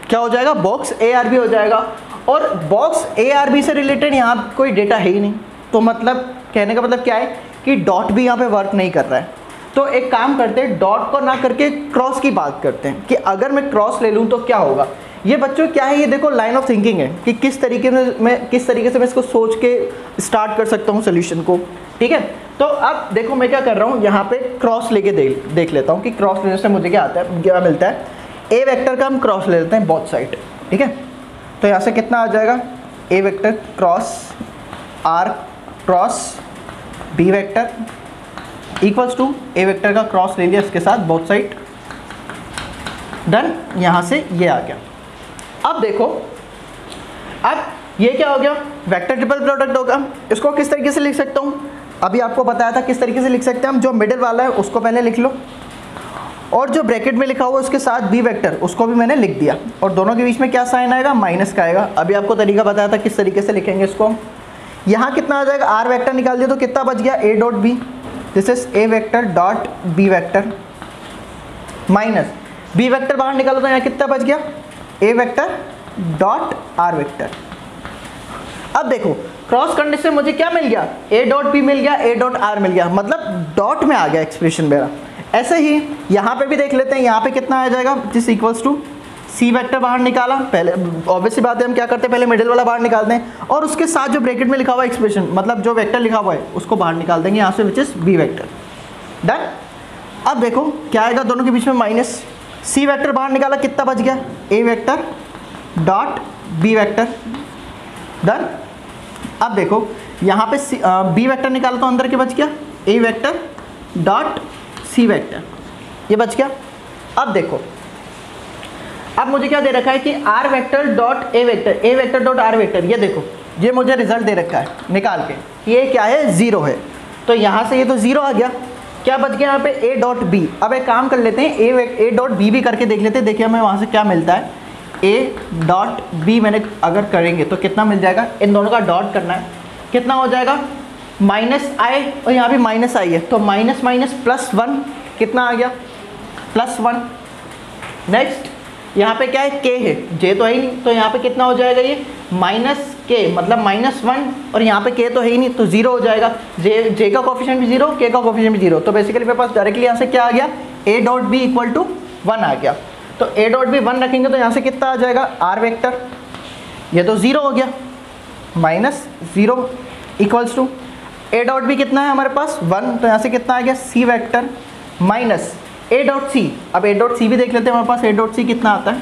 क्या हो जाएगा बॉक्स ए आर बी हो जाएगा, और बॉक्स ए आर बी से रिलेटेड यहाँ कोई डेटा है ही नहीं, तो मतलब कहने का मतलब क्या है कि डॉट भी यहाँ पे वर्क नहीं कर रहा है। तो एक काम करते हैं डॉट को ना करके क्रॉस की बात करते हैं कि अगर मैं क्रॉस ले लूँ तो क्या होगा। ये बच्चों क्या है, ये देखो लाइन ऑफ थिंकिंग है कि किस तरीके से मैं इसको सोच के स्टार्ट कर सकता हूँ सोल्यूशन को, ठीक है। तो अब देखो मैं क्या कर रहा हूँ यहाँ पे क्रॉस लेके देख लेता हूँ कि क्रॉस लेने से मुझे क्या आता है, क्या मिलता है। ए वेक्टर का हम क्रॉस ले लेते हैं बोथ साइड, ठीक है। तो यहाँ से कितना आ जाएगा ए vector cross r cross B vector equals to a vector का क्रॉस ले लिया इसके साथ बोथ साइड। डन। यहाँ से ये आ गया। अब देखो अब ये क्या हो गया वेक्टर ट्रिपल प्रोडक्ट होगा। इसको किस तरीके से लिख सकता हूँ, अभी आपको बताया था किस तरीके से लिख सकते हैं हम। जो मिडिल वाला है उसको पहले लिख लो और जो ब्रैकेट में लिखा हुआ उसके साथ बी वेक्टर उसको भी मैंने लिख दिया, और दोनों के बीच में क्या साइन आएगा माइनस का आएगा। अभी आपको तरीका बताया था किस तरीके से लिखेंगे इसको। यहाँ कितना आ जाएगा आर वेक्टर निकाल दिया तो कितना बच गया ए dot B, this is A vector dot B vector minus B vector बाहर निकालो तो यहाँ कितना बच गया, ए वेक्टर डॉट आर वेक्टर। अब देखो क्रॉस करने से मुझे क्या मिल गया, ए डॉट बी मिल गया, ए डॉट आर मिल गया, मतलब डॉट में आ गया एक्सप्रेशन मेरा। ऐसे ही यहाँ पे भी देख लेते हैं, यहाँ पे कितना आ जाएगा, जिस इक्वल्स टू सी वेक्टर बाहर निकाला, पहले ऑब्वियसली बात है हम क्या करते हैं, पहले मिडिल वाला बाहर निकालते हैं और उसके साथ जो ब्रैकेट में लिखा हुआ एक्सप्रेशन, मतलब जो वेक्टर लिखा हुआ है उसको बाहर निकाल देंगे यहाँ से, which is B vector. Done. अब देखो क्या आएगा, दोनों के बीच में माइनस, सी वेक्टर बाहर निकाला, कितना बच गया, ए vector dot B vector. Done. अब देखो यहाँ पे बी वेक्टर निकाला तो अंदर के बच गया, ए वेक्टर डॉट सी वेक्टर, ये बच गया। अब देखो अब मुझे क्या दे रखा है कि आर वेक्टर डॉट ए वेक्टर डॉट आर वेक्टर, ये देखो ये मुझे रिजल्ट दे रखा है निकाल के, ये क्या है, ज़ीरो है। तो यहाँ से ये तो ज़ीरो आ गया, क्या बच गया यहाँ पे, ए डॉट बी। अब एक काम कर लेते हैं, ए डॉट बी भी करके देख लेते हैं, देखिए हमें वहाँ से क्या मिलता है, ए डॉट बी मैंने अगर करेंगे तो कितना मिल जाएगा, इन दोनों का डॉट करना है, कितना हो जाएगा, माइनस आई और यहाँ भी माइनस आई है, तो माइनस माइनस प्लस वन, कितना आ गया, प्लस वन। नेक्स्ट यहाँ पे क्या है, के है, जे तो है ही नहीं, तो यहाँ पे कितना हो जाएगा, ये माइनस के मतलब माइनस वन, और यहाँ पे के तो है ही नहीं तो जीरो हो जाएगा, जे का कोफिशिएंट भी जीरो, के का कोफिशिएंट भी जीरो। तो बेसिकली मेरे पास डायरेक्टली यहाँ से क्या आ गया, ए dot b equal to one आ गया। तो ए डॉट बी वन रखेंगे तो यहाँ से कितना आ जाएगा, आर वेक्टर, ये तो ज़ीरो हो गया, minus zero equals to A dot B कितना है हमारे पास, वन, तो यहाँ से कितना आ गया, c vector minus a dot c. अब ए डॉट सी भी देख लेते हैं, हमारे पास ए डॉट सी कितना आता है,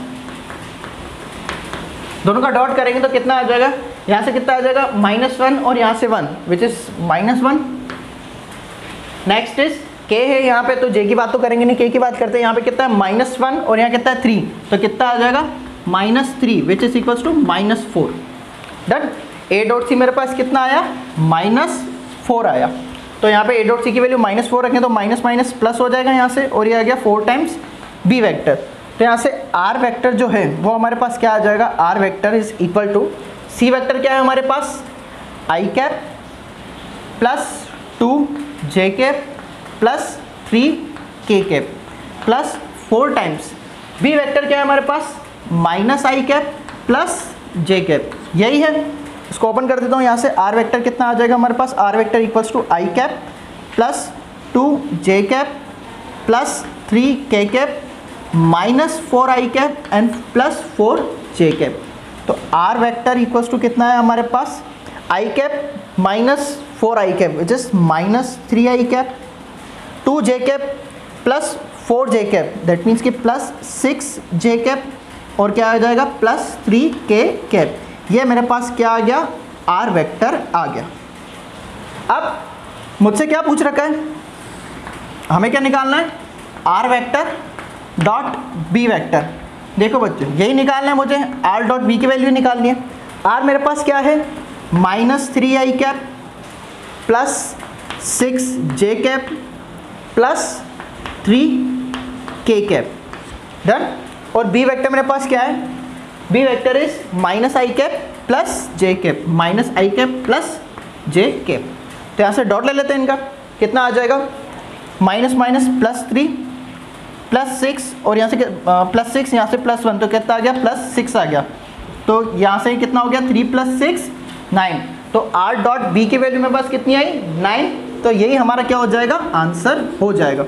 दोनों का डॉट करेंगे तो कितना आ जाएगा, यहाँ से कितना आ जाएगा, माइनस वन और यहाँ से one, which is minus one. Next is के है यहाँ पे, तो जे की बात तो करेंगे नहीं, के की बात करते हैं, यहाँ पे कितना है, माइनस वन और यहाँ कितना है, थ्री, तो कितना आ जाएगा, minus three, which is equals to minus four. Done. A dot C मेरे पास कितना आया, माइनस फोर आया, तो यहाँ पे ए डॉट सी की वैल्यू माइनस फोर रखें तो माइनस माइनस प्लस हो जाएगा यहाँ से, और ये आ गया फोर टाइम्स बी वेक्टर। तो यहाँ से आर वेक्टर जो है वो हमारे पास क्या आ जाएगा, R vector is equal to C vector क्या है हमारे पास, आई कैप प्लस टू जे कैप प्लस थ्री के cap plus four times B vector क्या है हमारे पास, minus I cap plus J cap, यही है। इसको ओपन कर देता हूँ, यहाँ से आर वेक्टर कितना आ जाएगा हमारे पास, r vector equals to i cap plus two J cap plus three के cap minus four i cap and plus four j cap. तो आर वेक्टर इक्वल्स टू कितना है हमारे पास, आई cap minus four i cap which is minus three I cap, two J cap plus four j cap that means कि plus six जे cap, और क्या आ जाएगा, प्लस थ्री के कैप। ये मेरे पास क्या आ गया, आर वेक्टर आ गया। अब मुझसे क्या पूछ रखा है, हमें क्या निकालना है, R vector dot B vector. देखो बच्चों यही निकालना है मुझे, आर डॉट बी की वैल्यू निकालनी है। आर मेरे पास क्या है, माइनस थ्री आई कैप प्लस सिक्स जे कैप प्लस थ्री के कैप। डन। और बी वेक्टर मेरे पास क्या है, B vector is minus I cap plus J cap, minus I cap plus J cap. तो यहाँ से डॉट ले लेते हैं इनका, कितना आ जाएगा, minus minus plus three plus six, और यहाँ से प्लस सिक्स, यहाँ से प्लस वन, तो कितना आ गया, प्लस सिक्स आ गया। तो यहाँ से कितना हो गया, थ्री प्लस सिक्स नाइन। तो आर डॉट बी की वैल्यू मेरे पास कितनी आई, नाइन। तो यही हमारा क्या हो जाएगा, आंसर हो जाएगा।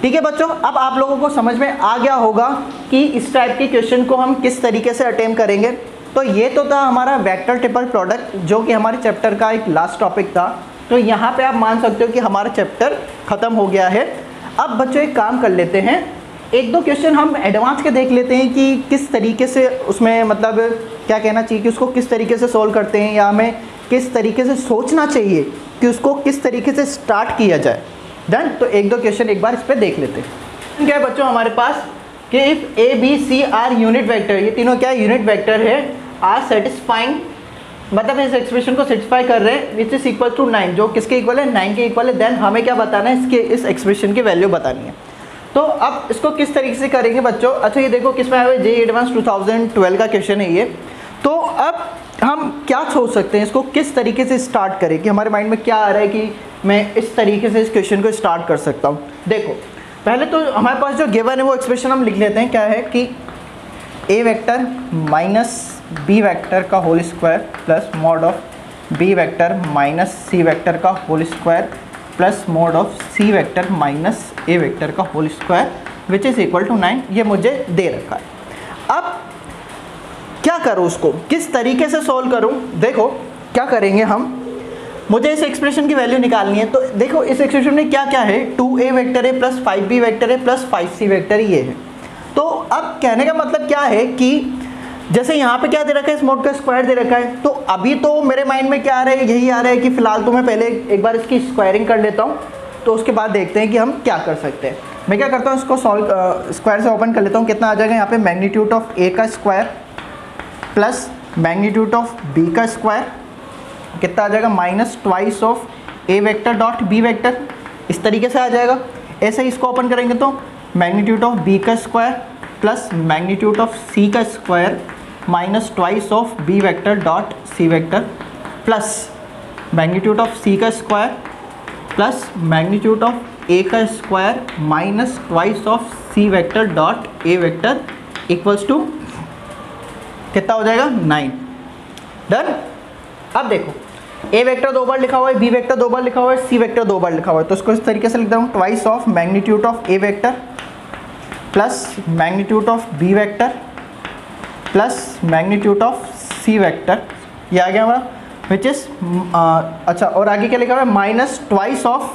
ठीक है बच्चों, अब आप लोगों को समझ में आ गया होगा कि इस टाइप के क्वेश्चन को हम किस तरीके से अटेम्प्ट करेंगे। तो ये तो था हमारा वेक्टर ट्रिपल प्रोडक्ट, जो कि हमारे चैप्टर का एक लास्ट टॉपिक था। तो यहाँ पे आप मान सकते हो कि हमारा चैप्टर ख़त्म हो गया है। अब बच्चों एक काम कर लेते हैं, एक दो क्वेश्चन हम एडवांस के देख लेते हैं कि किस तरीके से उसमें मतलब क्या कहना चाहिए कि उसको किस तरीके से सोल्व करते हैं, या हमें किस तरीके से सोचना चाहिए कि उसको किस तरीके से स्टार्ट किया जाए। डन। तो एक दो क्वेश्चन एक बार इस पर देख लेते हैं। क्या है बच्चों हमारे पास कि if A B C are unit vector, ये तीनों क्या यूनिट वेक्टर है, आर सेटिस्फाइंग, मतलब इस एक्सप्रेशन को सेटिस्फाई कर रहे हैं, विच इज इक्वल टू 9, जो किसके इक्वल है, 9 के इक्वल है। देन हमें क्या बताना है, इसके इस एक्सप्रेशन की वैल्यू बतानी है। तो अब इसको किस तरीके से करेंगे बच्चों, अच्छा ये देखो किसमें आया हुआ है, जे एडवांस 2012 का क्वेश्चन है ये। तो अब हम क्या सोच सकते हैं, इसको किस तरीके से स्टार्ट करें, कि हमारे माइंड में क्या आ रहा है कि मैं इस तरीके से इस क्वेश्चन को स्टार्ट कर सकता हूँ। देखो पहले तो हमारे पास जो गिवन है वो एक्सप्रेशन हम लिख लेते हैं। क्या है कि ए वेक्टर माइनस बी वेक्टर का whole square plus mod of B vector minus c vector का whole square plus mod of C vector minus A vector का whole square which is equal to 9। ये मुझे दे रखा है। अब क्या करूँ, उसको किस तरीके से सॉल्व करूँ? देखो क्या करेंगे हम, मुझे इस एक्सप्रेशन की वैल्यू निकालनी है। तो देखो इस एक्सप्रेशन में क्या क्या है, 2a वेक्टर है प्लस 5b वेक्टर है प्लस 5c वेक्टर ये है। तो अब कहने का मतलब क्या है कि जैसे यहाँ पे क्या दे रखा है, इस मोड का स्क्वायर दे रखा है। तो अभी तो मेरे माइंड में क्या आ रहा है, यही आ रहा है कि फिलहाल तो मैं पहले एक बार इसकी स्क्वायरिंग कर लेता हूँ, तो उसके बाद देखते हैं कि हम क्या कर सकते हैं। मैं क्या करता हूँ, इसको स्क्वायर से ओपन कर लेता हूँ। कितना आ जाएगा यहाँ पे, मैग्नीट्यूड ऑफ ए का square plus magnitude of B का स्क्वायर, कितना आ जाएगा, minus twice of A vector dot B vector. इस तरीके से आ जाएगा। ऐसे ही इसको ओपन करेंगे तो मैग्नीट्यूड ऑफ बी का square plus magnitude of c का square minus twice of B vector dot C vector plus magnitude of c का स्क्वायर प्लस मैग्नीट्यूड ऑफ ए का square minus twice of C vector dot A vector equals to कितना हो जाएगा, 9। Done. अब देखो ए vector 2 बार लिखा हुआ है, बी वेक्टर 2 बार लिखा हुआ है, सी वेक्टर 2 बार लिखा हुआ है। तो इसको इस तरीके से लिख रहा हूँ, twice of magnitude of A vector plus magnitude of B vector plus magnitude of C vector. ये आ गया हमारा विच इज अच्छा, और आगे क्या लिखा हुआ है, माइनस ट्वाइस ऑफ,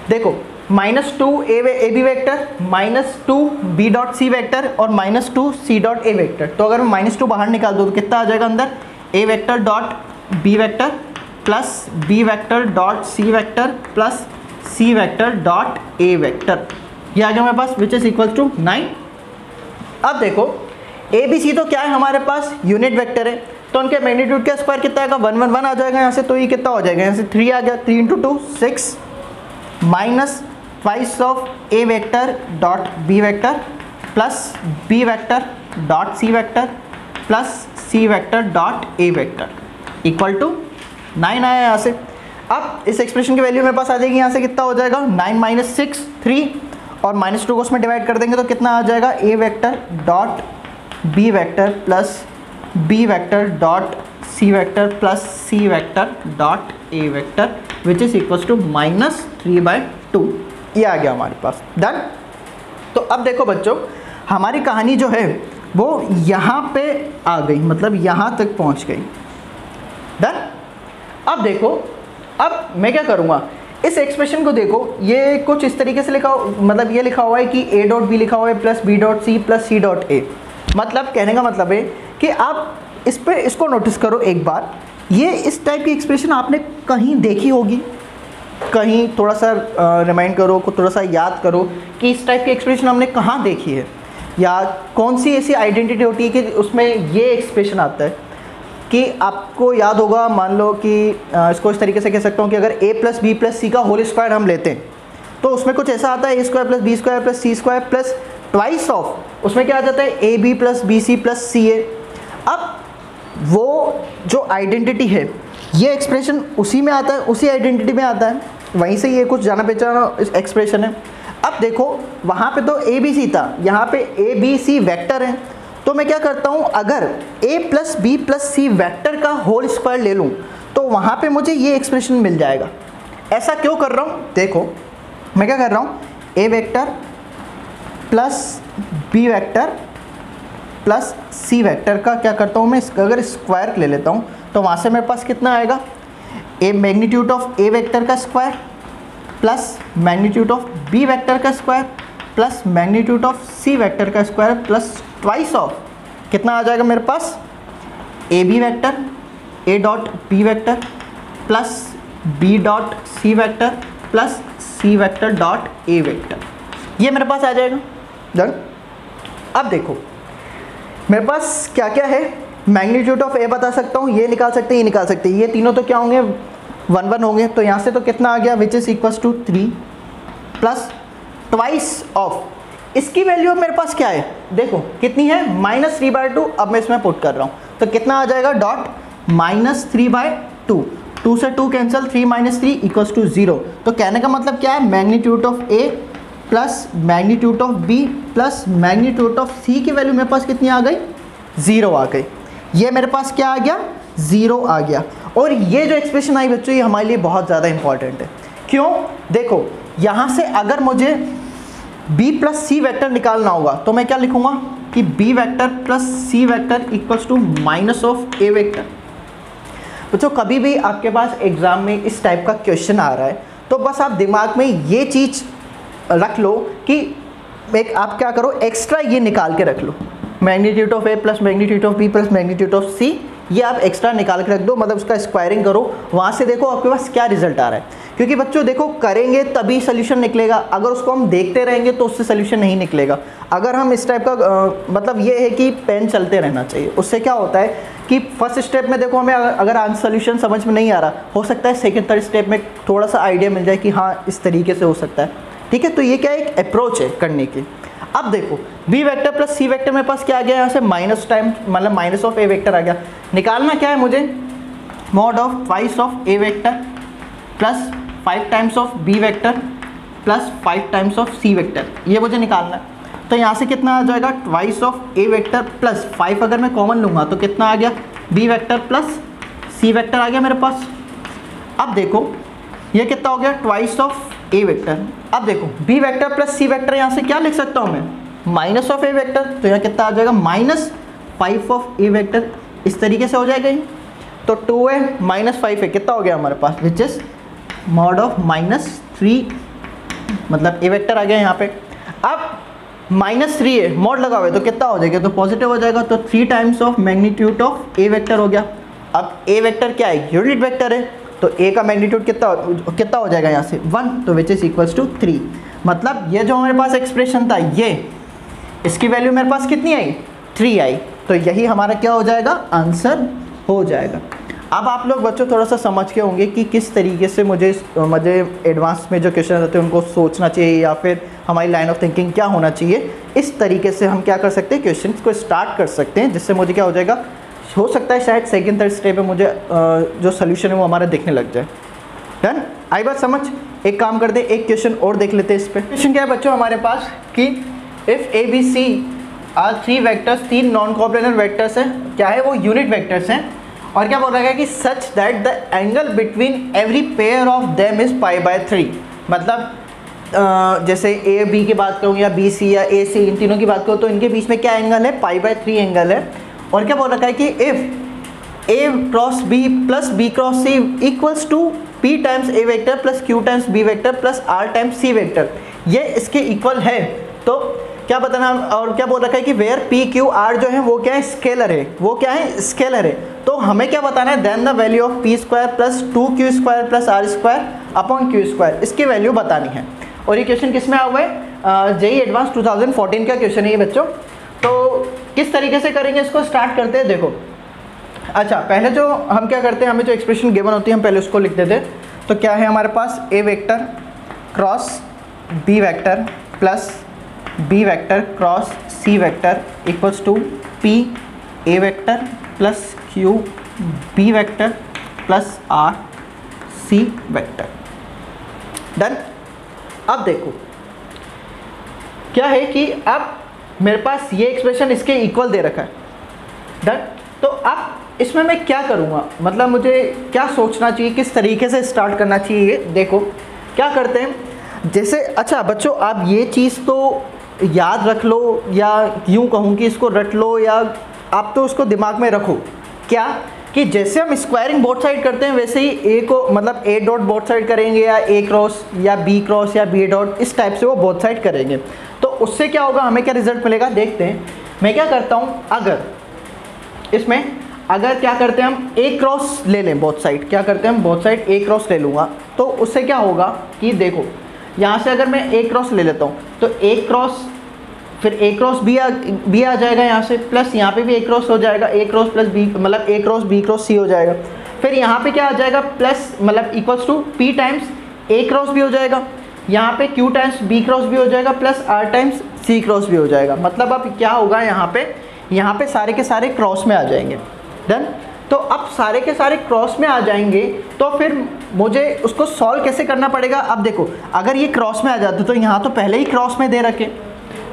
देखो -2 A B vector -2 B dot C vector और -2 सी डॉट ए वेक्टर। तो अगर मैं -2 बाहर निकाल दूँ तो कितना आ जाएगा अंदर, a vector dot B vector plus B vector dot C vector plus C vector dot A vector. ये आ गया हमारे पास विच इज इक्वल टू 9। अब देखो ए बी सी तो क्या है हमारे पास, यूनिट वेक्टर है। तो उनके मैग्नीट्यूड का स्क्वायर कितना आएगा, 1 1 1 आ जाएगा यहाँ से। तो ये कितना हो जाएगा, यहाँ से 3 आ गया, 3 × 2 6 minus twice of A vector dot B vector plus B vector dot C vector plus C vector dot A vector equal to 9 आया यहाँ से। अब इस एक्सप्रेशन की वैल्यू मेरे पास आ जाएगी, यहाँ से कितना हो जाएगा, 9 माइनस 6 3 और -2 को उसमें डिवाइड कर देंगे तो कितना आ जाएगा, ए vector dot B vector plus B vector dot C vector plus C vector dot A vector which is equal to -3/2। ये आ गया हमारे पास। डन। तो अब देखो बच्चों, हमारी कहानी जो है वो यहाँ पे आ गई, मतलब यहाँ तक पहुँच गई। डन। अब देखो, अब मैं क्या करूँगा, इस एक्सप्रेशन को देखो, ये कुछ इस तरीके से लिखा, मतलब ये लिखा हुआ है कि ए डॉट बी लिखा हुआ है plus B dot C plus C dot A. मतलब कहने का मतलब है कि आप इस पे इसको नोटिस करो एक बार, ये इस टाइप की एक्सप्रेशन आपने कहीं देखी होगी, कहीं थोड़ा सा रिमाइंड करो, थोड़ा सा याद करो कि इस टाइप की एक्सप्रेशन हमने कहाँ देखी है, या कौन सी ऐसी आइडेंटिटी होती है कि उसमें ये एक्सप्रेशन आता है। कि आपको याद होगा, मान लो कि इसको इस तरीके से कह सकता हूँ कि अगर a प्लस बी प्लस सी का होल स्क्वायर हम लेते हैं तो उसमें कुछ ऐसा आता है, a square plus b square plus c square plus twice of, उसमें क्या आ जाता है, a b plus b c plus c a. अब वो जो आइडेंटिटी है, ये एक्सप्रेशन उसी में आता है, उसी आइडेंटिटी में आता है, वहीं से ये कुछ जाना पहचाना एक्सप्रेशन है। अब देखो वहाँ पे तो ए बी सी था, यहाँ पे ए बी सी वेक्टर है। तो मैं क्या करता हूँ, अगर a plus B plus C vector का होल स्क्वायर ले लूँ तो वहाँ पे मुझे ये एक्सप्रेशन मिल जाएगा। ऐसा क्यों कर रहा हूँ, देखो मैं क्या कर रहा हूँ, a vector plus B vector plus C vector का क्या करता हूँ मैं, अगर स्क्वायर ले लेता हूँ तो वहाँ से मेरे पास कितना आएगा, a magnitude of a vector का square plus magnitude of b vector का square plus magnitude of C vector का स्क्वायर प्लस ट्वाइस ऑफ, कितना आ जाएगा मेरे पास, a B vector A dot B vector plus B dot C vector plus C vector dot A vector. ये मेरे पास आ जाएगा। डन। अब देखो मेरे पास क्या क्या है, मैग्नीट्यूड ऑफ ए बता सकता हूँ, ये निकाल सकते हैं, ये निकाल सकते हैं, ये तीनों तो क्या होंगे, 1 1 होंगे। तो यहाँ से तो कितना आ गया, which is equals to 3 plus twice of, इसकी वैल्यू मेरे पास क्या है, देखो कितनी है, -3/2। अब मैं इसमें पुट कर रहा हूँ तो कितना आ जाएगा, डॉट -3/2, 2 से 2 कैंसिल, 3 - 3 = 0। तो कहने का मतलब क्या है, magnitude of a plus magnitude of b plus magnitude of c की वैल्यू मेरे पास कितनी आ गई, 0 आ गई। ये मेरे पास क्या आ गया, 0 आ गया। और ये जो एक्सप्रेशन आई बच्चों, ये हमारे लिए बहुत ज़्यादा इंपॉर्टेंट है। क्यों, देखो यहाँ से अगर मुझे b प्लस सी वैक्टर निकालना होगा तो मैं क्या लिखूंगा कि b vector plus C vector equals to minus of a vector. बच्चों कभी भी आपके पास एग्जाम में इस टाइप का क्वेश्चन आ रहा है तो बस आप दिमाग में ये चीज़ रख लो कि एक आप क्या करो, एक्स्ट्रा ये निकाल के रख लो, magnitude of a plus magnitude of b plus magnitude of c, ये आप एक्स्ट्रा निकाल के रख दो, मतलब उसका स्क्वायरिंग करो, वहाँ से देखो आपके पास क्या रिजल्ट आ रहा है। क्योंकि बच्चों देखो करेंगे तभी सोल्यूशन निकलेगा, अगर उसको हम देखते रहेंगे तो उससे सोल्यूशन नहीं निकलेगा। अगर हम इस टाइप का मतलब ये है कि पेन चलते रहना चाहिए, उससे क्या होता है कि फर्स्ट स्टेप में देखो हमें अगर आंसर सोल्यूशन समझ में नहीं आ रहा, हो सकता है सेकंड थर्ड स्टेप में थोड़ा सा आइडिया मिल जाए कि हाँ इस तरीके से हो सकता है। ठीक है, तो ये क्या एक अप्रोच है करने की। अब देखो बी वेक्टर प्लस सी वेक्टर मेरे पास क्या आ गया, यहाँ से माइनस टाइम मतलब माइनस ऑफ ए वेक्टर आ गया। निकालना क्या है मुझे, mod of twice of A vector plus 5 times of B vector plus 5 times of C vector, ये मुझे निकालना है। तो यहाँ से कितना आ जाएगा, twice of A vector plus 5 अगर मैं कॉमन लूँगा तो कितना आ गया, बी वेक्टर प्लस सी वेक्टर आ गया मेरे पास। अब देखो ये कितना हो गया, ट्वाइस ऑफ ए वेक्टर। अब देखो B vector plus C vector, यहाँ से क्या लिख सकता हूँ मैं, माइनस ऑफ ए वेक्टर, तो यहाँ कितना आ जाएगा, -5 ऑफ ए वेक्टर, इस तरीके से हो जाएगा ये। तो 2 है -5 है, कितना हो गया हमारे पास, विच इज मॉड ऑफ -3, मतलब ए वेक्टर आ गया यहाँ पे। अब -3 है, मॉड लगा हुआ है तो कितना हो जाएगा, तो पॉजिटिव हो जाएगा, तो 3 times of magnitude of A vector हो गया। अब ए वेक्टर क्या है, यूनिट वेक्टर है, तो ए का मैग्नीट्यूड कितना हो जाएगा यहाँ से 1, तो विच इज इक्वल्स टू 3। मतलब ये जो हमारे पास एक्सप्रेशन था, ये इसकी वैल्यू मेरे पास कितनी आई, 3 आई, तो यही हमारा क्या हो जाएगा, आंसर हो जाएगा। अब आप लोग बच्चों थोड़ा सा समझ के होंगे कि किस तरीके से मुझे एडवांस में जो क्वेश्चन रहते हैं उनको सोचना चाहिए, या फिर हमारी लाइन ऑफ थिंकिंग क्या होना चाहिए। इस तरीके से हम क्या कर सकते हैं, क्वेश्चन को स्टार्ट कर सकते हैं, जिससे मुझे क्या हो जाएगा, हो सकता है शायद सेकंड थर्ड स्टेप में मुझे जो सोल्यूशन है वो हमारा दिखने लग जाए। डन, आई बात समझ। एक काम करते हैं, एक क्वेश्चन और देख लेते हैं इस पे। क्वेश्चन क्या है बच्चों हमारे पास कि if A B C are 3 vectors, 3 non coplanar vectors हैं, क्या है वो यूनिट वेक्टर्स हैं, और क्या बोल रहा है कि such that the angle between every pair of them is π/3। मतलब जैसे ए बी की बात करूँ या बी सी या ए सी, इन तीनों की बात करूँ तो इनके बीच में क्या एंगल है, π/3 एंगल है। और क्या बोल रखा है कि if A cross B plus B cross C equals to P times A vector plus Q times B vector plus R times C vector, ये इसके इक्वल है, तो क्या बताना। और क्या बोल रखा है कि वेयर पी क्यू आर जो है वो क्या है, स्केलर है, वो क्या है, स्केलर है। तो हमें क्या बताना है, then the value of P square plus 2q² plus R square upon q², इसकी वैल्यू बतानी है। और ये क्वेश्चन किस में आ हुआ है, जेईई एडवांस 2014 का क्वेश्चन है ये बच्चों। तो किस तरीके से करेंगे इसको, स्टार्ट करते हैं। देखो अच्छा, पहले जो हम क्या करते हैं, हमें जो एक्सप्रेशन गिवन होती है हम पहले उसको लिख देते हैं। तो क्या है हमारे पास, a vector cross B vector plus B vector cross C vector equals to p a vector plus q b vector plus r c vector. Done. अब देखो क्या है कि अब मेरे पास ये एक्सप्रेशन इसके इक्वल दे रखा है। डन। तो अब इसमें मैं क्या करूँगा, मतलब मुझे क्या सोचना चाहिए, किस तरीके से स्टार्ट करना चाहिए। देखो क्या करते हैं, जैसे अच्छा बच्चों आप ये चीज़ तो याद रख लो, या यूँ कहूँ कि इसको रट लो, या आप तो उसको दिमाग में रखो क्या, कि जैसे हम स्क्वायरिंग बोथ साइड करते हैं वैसे ही ए को मतलब ए डॉट बोथ साइड करेंगे, या ए क्रॉस या बी क्रॉस या बी डॉट, इस टाइप से वो बोथ साइड करेंगे। तो उससे क्या होगा, हमें क्या रिजल्ट मिलेगा, देखते हैं। मैं क्या करता हूँ, अगर इसमें अगर क्या करते हैं हम ए क्रॉस ले लें बोथ साइड, क्या करते हैं हम बोथ साइड ए क्रॉस ले लूँगा, तो उससे क्या होगा कि देखो यहाँ से अगर मैं ए क्रॉस ले लेता हूँ तो ए क्रॉस फिर ए क्रॉस बी आ जाएगा यहाँ से, प्लस यहाँ पे भी ए क्रॉस हो जाएगा, ए क्रॉस प्लस बी मतलब ए क्रॉस बी क्रॉस सी हो जाएगा। फिर यहाँ पे क्या आ जाएगा, प्लस मतलब equals to P times A cross भी हो जाएगा, यहाँ पे क्यू टाइम्स बी क्रॉस भी हो जाएगा, plus R times C cross भी हो जाएगा। मतलब अब क्या होगा, यहाँ पे सारे के सारे क्रॉस में आ जाएंगे। डन। तो अब सारे के सारे क्रॉस में आ जाएंगे तो फिर मुझे उसको सॉल्व कैसे करना पड़ेगा। अब देखो अगर ये क्रॉस में आ जाते तो यहाँ तो पहले ही क्रॉस में दे रखे,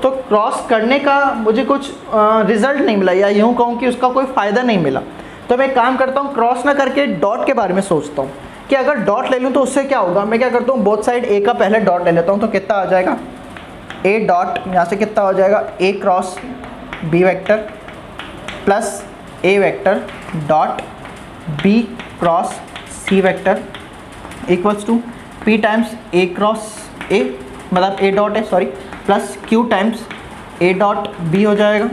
तो क्रॉस करने का मुझे कुछ रिजल्ट नहीं मिला, या यूँ कहूँ कि उसका कोई फ़ायदा नहीं मिला। तो मैं काम करता हूँ, क्रॉस ना करके डॉट के बारे में सोचता हूँ कि अगर डॉट ले लूँ तो उससे क्या होगा। मैं क्या करता हूँ, बोथ साइड ए का पहले डॉट ले लेता हूँ, तो कितना आ जाएगा ए डॉट, यहाँ से कितना हो जाएगा a cross B vector plus a vector dot b cross C vector equals to P times A cross a, मतलब ए डॉट है सॉरी, प्लस क्यू टाइम्स ए डॉट बी हो जाएगा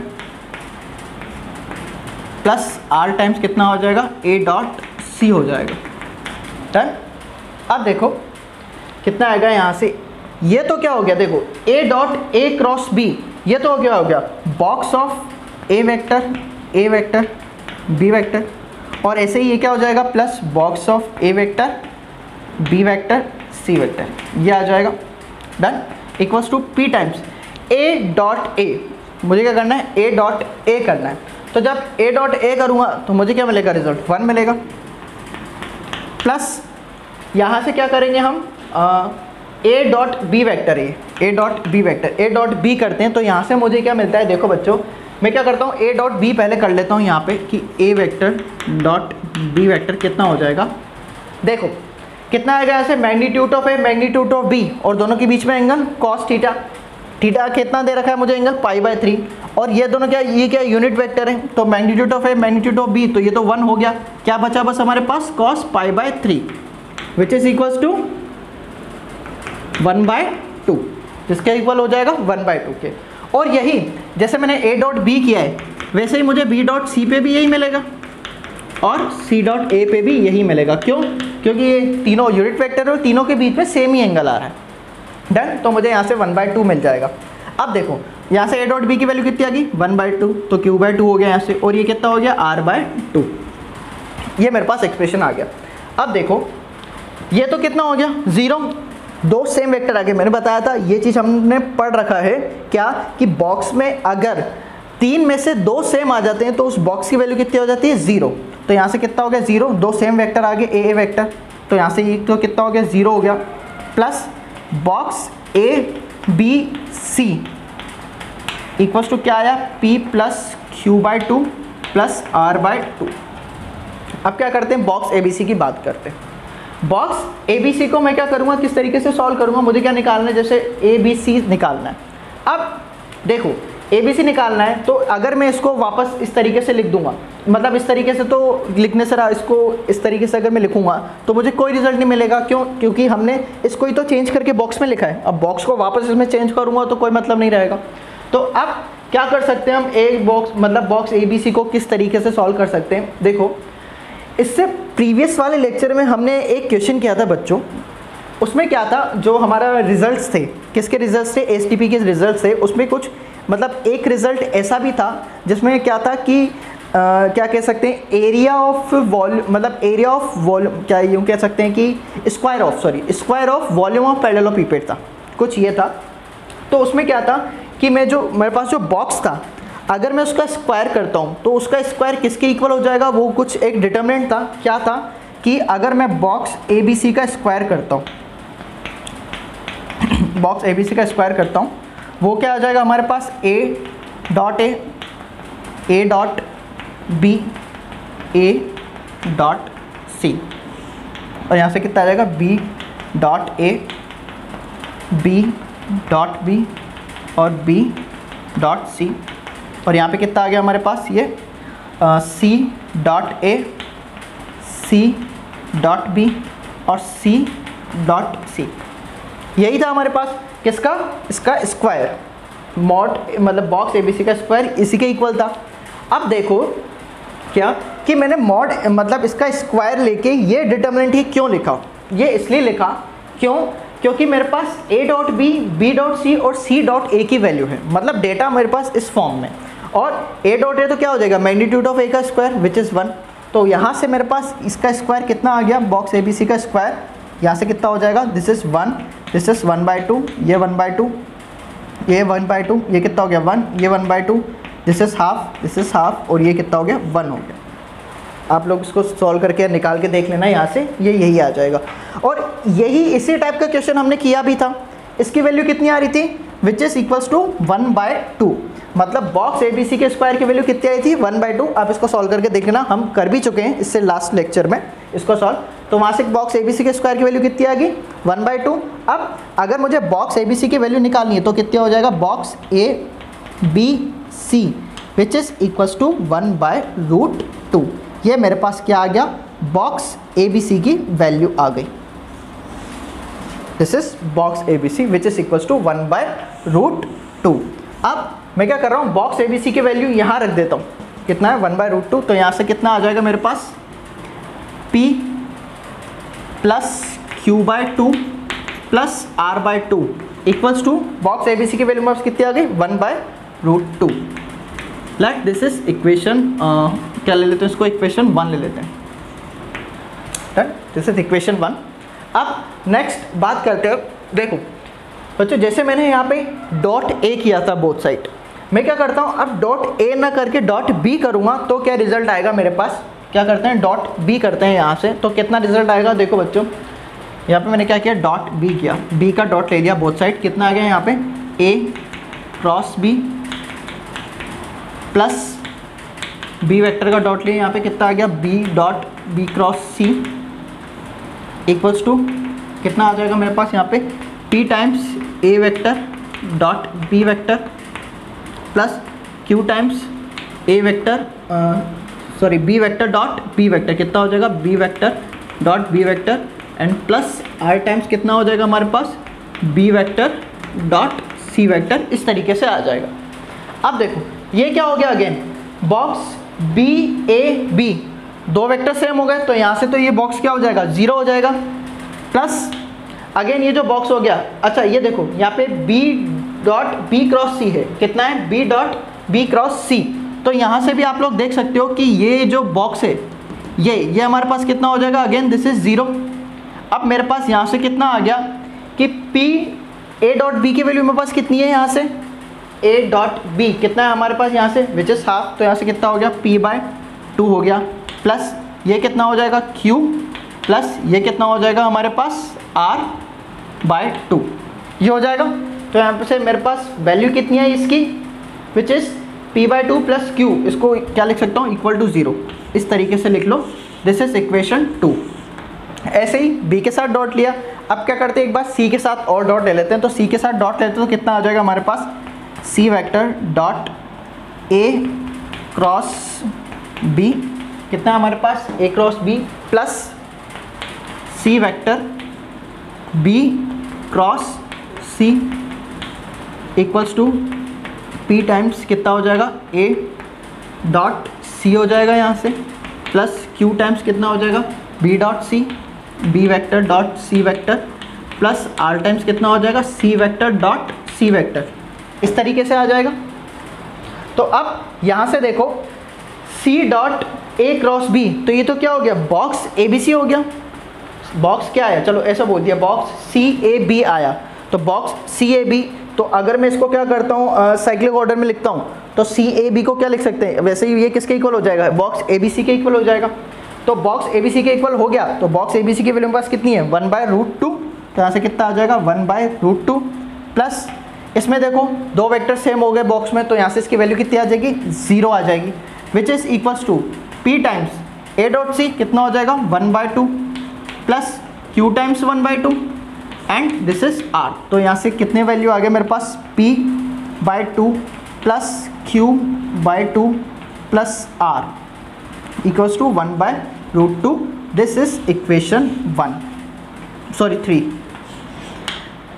प्लस आर टाइम्स कितना हो जाएगा ए डॉट सी हो जाएगा। Done. अब देखो कितना आएगा यहाँ से, ये तो क्या हो गया, देखो A dot A cross B, ये तो क्या हो गया box of A vector B vector, और ऐसे ही ये क्या हो जाएगा plus box of A vector B vector C vector, ये आ जाएगा। Done. Equals to P times A dot A, मुझे क्या करना है ए डॉट ए करना है, तो जब ए डॉट ए करूँगा तो मुझे क्या मिलेगा रिजल्ट 1 मिलेगा, प्लस यहाँ से क्या करेंगे हम A dot B vector A dot B vector A dot B करते हैं, तो यहाँ से मुझे क्या मिलता है, देखो बच्चों मैं क्या करता हूँ ए डॉट बी पहले कर लेता हूँ यहाँ पे कि ए वेक्टर डॉट बी वेक्टर कितना हो जाएगा, देखो कितना आएगा ऐसे magnitude of A magnitude of B, और दोनों के बीच में एंगल कॉस थीटा, थीटा कितना दे रखा है मुझे एंगल π/3, और ये दोनों क्या, ये क्या यूनिट वेक्टर है, तो magnitude of A magnitude of B, तो ये तो 1 हो गया, क्या बचा बस हमारे पास cos π/3 which is equals to 1/2, जिसके इक्वल हो जाएगा 1/2 के। और यही जैसे मैंने ए डॉट बी किया है वैसे ही मुझे बी डॉट सी पे भी यही मिलेगा और सी डॉट ए पे भी यही मिलेगा। क्यों? क्योंकि ये तीनों यूनिट वेक्टर है और तीनों के बीच में सेम ही एंगल आ रहा है। डन। तो मुझे यहाँ से 1/2 मिल जाएगा। अब देखो यहाँ से ए डॉट बी की वैल्यू कितनी आ गई 1/2, तो Q/2 हो गया यहाँ से, और ये कितना हो गया R/2, ये मेरे पास एक्सप्रेशन आ गया। अब देखो ये तो कितना हो गया 0, दो सेम वेक्टर आ गए। मैंने बताया था ये चीज़ हमने पढ़ रखा है क्या, कि बॉक्स में अगर 3 में से 2 सेम आ जाते हैं तो उस बॉक्स की वैल्यू कितनी हो जाती है 0। तो यहाँ से कितना हो गया 0, दो सेम वेक्टर आ गए ए वेक्टर, तो यहाँ से ये तो कितना हो गया 0 हो गया, plus box A B C equals to क्या आया P plus Q/2 plus R/2। अब क्या करते हैं बॉक्स ABC की बात करते हैं। बॉक्स ABC को मैं क्या करूँगा, किस तरीके से सॉल्व करूँगा, मुझे क्या निकालना है, जैसे ABC निकालना है। अब देखो ABC निकालना है तो अगर मैं इसको वापस इस तरीके से लिख दूंगा, मतलब इस तरीके से तो लिखने से इसको इस तरीके से अगर मैं लिखूंगा तो मुझे कोई रिजल्ट नहीं मिलेगा। क्यों? क्योंकि हमने इसको ही तो चेंज करके बॉक्स में लिखा है। अब बॉक्स को वापस इसमें चेंज करूंगा तो कोई मतलब नहीं रहेगा। तो अब क्या कर सकते हैं हम, एक बॉक्स मतलब बॉक्स ABC को किस तरीके से सॉल्व कर सकते हैं। देखो इससे प्रीवियस वाले लेक्चर में हमने एक क्वेश्चन किया था बच्चों, उसमें क्या था, जो हमारा रिजल्ट्स थे, किसके रिजल्ट्स थे, STP के रिजल्ट्स थे, उसमें कुछ मतलब एक रिज़ल्ट ऐसा भी था जिसमें क्या था कि क्या कह सकते हैं एरिया ऑफ वॉल्यूम, मतलब एरिया ऑफ वॉल्यूम, क्या यूँ कह सकते हैं कि स्क्वायर ऑफ वॉल्यूम ऑफ पैरेललोपिपेड था, कुछ ये था। तो उसमें क्या था कि मैं जो मेरे पास जो बॉक्स था, अगर मैं उसका स्क्वायर करता हूँ तो उसका स्क्वायर किसके इक्वल हो जाएगा, वो कुछ एक डिटर्मिनेंट था। क्या था कि अगर मैं बॉक्स ABC का स्क्वायर करता हूँ बॉक्स ABC का स्क्वायर करता हूँ, वो क्या आ जाएगा हमारे पास A dot B A dot C, और यहाँ से कितना आ जाएगा B dot A B dot B और B डॉट C, और यहाँ पे कितना आ गया हमारे पास ये C dot A C dot B और C डॉट C। यही था हमारे पास किसका, इसका स्क्वायर मॉड, मतलब बॉक्स ABC का स्क्वायर इसी के इक्वल था। अब देखो क्या कि मैंने मॉड मतलब इसका स्क्वायर लेके ये डिटर्मिनेंट ही क्यों लिखा, ये इसलिए लिखा क्यों, क्योंकि मेरे पास A dot B B dot C और C डॉट A की वैल्यू है, मतलब डेटा मेरे पास इस फॉर्म में, और A डॉट A तो क्या हो जाएगा मैग्नीट्यूड ऑफ A का स्क्वायर विच इज़ 1। तो यहाँ से मेरे पास इसका स्क्वायर कितना आ गया, बॉक्स ABC का स्क्वायर, यहाँ से कितना हो जाएगा, दिस इज़ 1, दिस इज़ 1/2, ये 1/2, ये 1/2, ये कितना हो गया 1, ये 1/2, दिस इज़ हाफ, और ये कितना हो गया 1 हो गया। आप लोग इसको सॉल्व करके निकाल के देख लेना यहाँ से, ये यही आ जाएगा। और यही इसी टाइप का क्वेश्चन हमने किया भी था। इसकी वैल्यू कितनी आ रही थी, विच इज़ इक्वल्स टू 1/2, मतलब बॉक्स ABC के स्क्वायर की वैल्यू कितनी आई थी 1/2। आप इसको सॉल्व करके देखना, हम कर भी चुके हैं इससे लास्ट लेक्चर में इसको सॉल्व। तो वहाँ से बॉक्स ABC के स्क्वायर की वैल्यू कितनी आ गई 1/2। अब अगर मुझे बॉक्स ABC की वैल्यू निकालनी है तो कितना हो जाएगा, box ABC which is equals to 1/√2। ये मेरे पास क्या आ गया, बॉक्स ABC की वैल्यू आ गई। This is box ABC which is equals to 1/√2। अब मैं क्या कर रहा हूँ, बॉक्स ABC की वैल्यू यहाँ रख देता हूँ, कितना है 1/√2। तो यहाँ से कितना आ जाएगा मेरे पास, P plus Q/2 plus R/2 equals to box ABC की वैल्यू मेरे पास कितनी आ गई 1/√2। लाइक दिस इज इक्वेशन, क्या ले लेते हैं इसको, इक्वेशन 1 ले लेते हैं। Done, this is equation 1। अब नेक्स्ट बात करते हैं, देखो बच्चों जैसे मैंने यहाँ पे डॉट A किया था बोथ साइड, मैं क्या करता हूँ अब डॉट A ना करके डॉट B करूँगा तो क्या रिजल्ट आएगा मेरे पास, क्या करते हैं डॉट B करते हैं यहाँ से, तो कितना रिजल्ट आएगा। देखो बच्चों यहाँ पे मैंने क्या किया, डॉट B किया, B का डॉट ले लिया बोथ साइड, कितना आ गया यहाँ पे A cross B plus B vector का डॉट लिया, यहाँ पे कितना आ गया B dot B cross C equals to कितना आ जाएगा मेरे पास यहाँ पे P times A vector dot B vector plus Q times A vector B vector dot B vector, कितना हो जाएगा B vector dot B vector and plus R times कितना हो जाएगा हमारे पास B vector dot C vector. इस तरीके से आ जाएगा। अब देखो ये क्या हो गया, अगेन बॉक्स BAB दो वेक्टर सेम हो गए, तो यहाँ से तो ये बॉक्स क्या हो जाएगा 0 हो जाएगा, प्लस अगेन ये जो बॉक्स हो गया, अच्छा ये देखो यहाँ पे B dot B cross C है, कितना है B dot B cross C। तो यहाँ से भी आप लोग देख सकते हो कि ये जो बॉक्स है ये हमारे पास कितना हो जाएगा, अगेन दिस इज 0। अब मेरे पास यहाँ से कितना आ गया कि P A डॉट B की वैल्यू मेरे पास कितनी है, यहाँ से A डॉट B कितना है हमारे पास यहाँ से विच इज़ हाफ, तो यहाँ से कितना हो गया P/2 हो गया, प्लस ये कितना हो जाएगा Q प्लस ये कितना हो जाएगा हमारे पास R/2 ये हो जाएगा। तो यहाँ पे से मेरे पास वैल्यू कितनी है इसकी, which is P/2 plus Q, इसको क्या लिख सकता हूँ इक्वल टू 0, इस तरीके से लिख लो। This is equation 2। ऐसे ही B के साथ डॉट लिया, अब क्या करते हैं एक बार C के साथ और डॉट ले लेते हैं। तो C के साथ डॉट लेते हैं तो कितना आ जाएगा हमारे पास C vector dot A cross B, कितना है हमारे पास A cross B plus C vector B cross C equals to P times कितना हो जाएगा A डॉट C हो जाएगा यहाँ से, प्लस Q टाइम्स कितना हो जाएगा B dot C B vector dot C vector plus R times कितना हो जाएगा C vector dot C vector, इस तरीके से आ जाएगा। तो अब यहाँ से देखो C dot A cross B, तो ये तो क्या हो गया बॉक्स ABC हो गया। बॉक्स क्या आया, चलो ऐसा बोल दिया बॉक्स CAB आया, तो बॉक्स CAB, तो अगर मैं इसको क्या करता हूँ साइक्लिक ऑर्डर में लिखता हूँ तो CAB को क्या लिख सकते हैं, वैसे ही ये किसके इक्वल हो जाएगा बॉक्स ABC के इक्वल हो जाएगा। तो बॉक्स ABC के इक्वल हो गया, तो बॉक्स ABC की वैल्यू मेरे पास कितनी है 1/√2, तो यहाँ से कितना आ जाएगा 1/√2 प्लस इसमें देखो दो वेक्टर सेम हो गए बॉक्स में, तो यहाँ से इसकी वैल्यू कितनी आ जाएगी 0 आ जाएगी, which is equals to P times A dot C कितना हो जाएगा 1/2 plus Q times 1/2 and this is R। तो यहाँ से कितने वैल्यू आ गए मेरे पास P/2 plus Q/2 plus R equals to 1/√2। This is equation 3।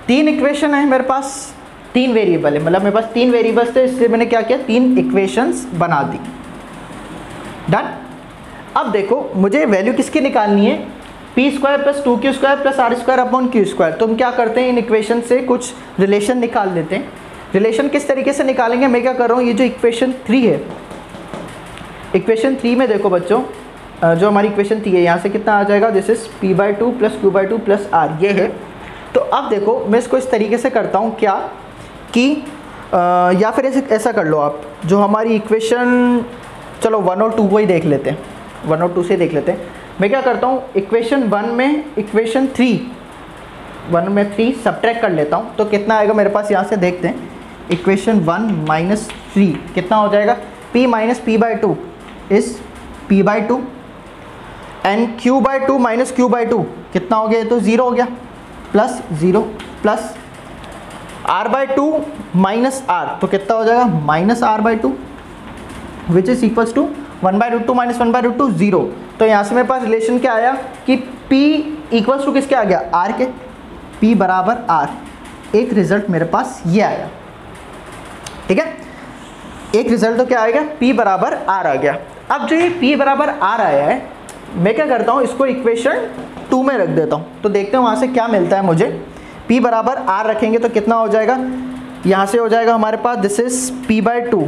तीन इक्वेशन है मेरे पास, तीन वेरिएबल है, मतलब मेरे पास तीन वेरिएबल्स थे, इसलिए मैंने क्या किया तीन इक्वेशंस बना दी। डन। अब देखो मुझे वैल्यू किसकी निकालनी है, P² plus 2Q² plus R² upon Q²। तो हम क्या करते हैं इन इक्वेशन से कुछ रिलेशन निकाल लेते हैं। रिलेशन किस तरीके से निकालेंगे, मैं क्या कर रहा हूँ, ये जो इक्वेशन 3 है, इक्वेशन 3 में देखो बच्चों जो हमारी इक्वेशन 3 है यहाँ से कितना आ जाएगा, this is P/2 plus Q/2 plus R, ये है। तो अब देखो मैं इसको इस तरीके से करता हूँ क्या कि या फिर ऐसा कर लो आप, जो हमारी इक्वेशन, चलो 1 और 2 को ही देख लेते हैं। 1 और 2 से देख लेते हैं। मैं क्या करता हूँ, इक्वेशन 1 में इक्वेशन 1 में 3 सब्ट्रैक्ट कर लेता हूँ, तो कितना आएगा मेरे पास, यहाँ से देखते हैं। इक्वेशन 1 माइनस 3 कितना हो जाएगा, p minus P by two is p by two, and q by two minus q by two कितना हो गया, ये तो 0 हो गया, plus 0 plus r by two minus r, तो कितना हो जाएगा minus r by two, which is equals to 1 by root two minus 1 by root two 0। तो यहाँ से मेरे पास रिलेशन क्या आया कि p इक्वल्स टू किसके आ गया, r के, p बराबर r। एक रिजल्ट मेरे पास ये आया, ठीक है, एक रिजल्ट तो क्या आएगा, p बराबर r आ गया। अब जो ये p बराबर r आया है, मैं क्या करता हूँ, इसको इक्वेशन 2 में रख देता हूँ, तो देखते हैं वहाँ से क्या मिलता है मुझे। p बराबर r रखेंगे तो कितना हो जाएगा, यहाँ से हो जाएगा हमारे पास this is p by two,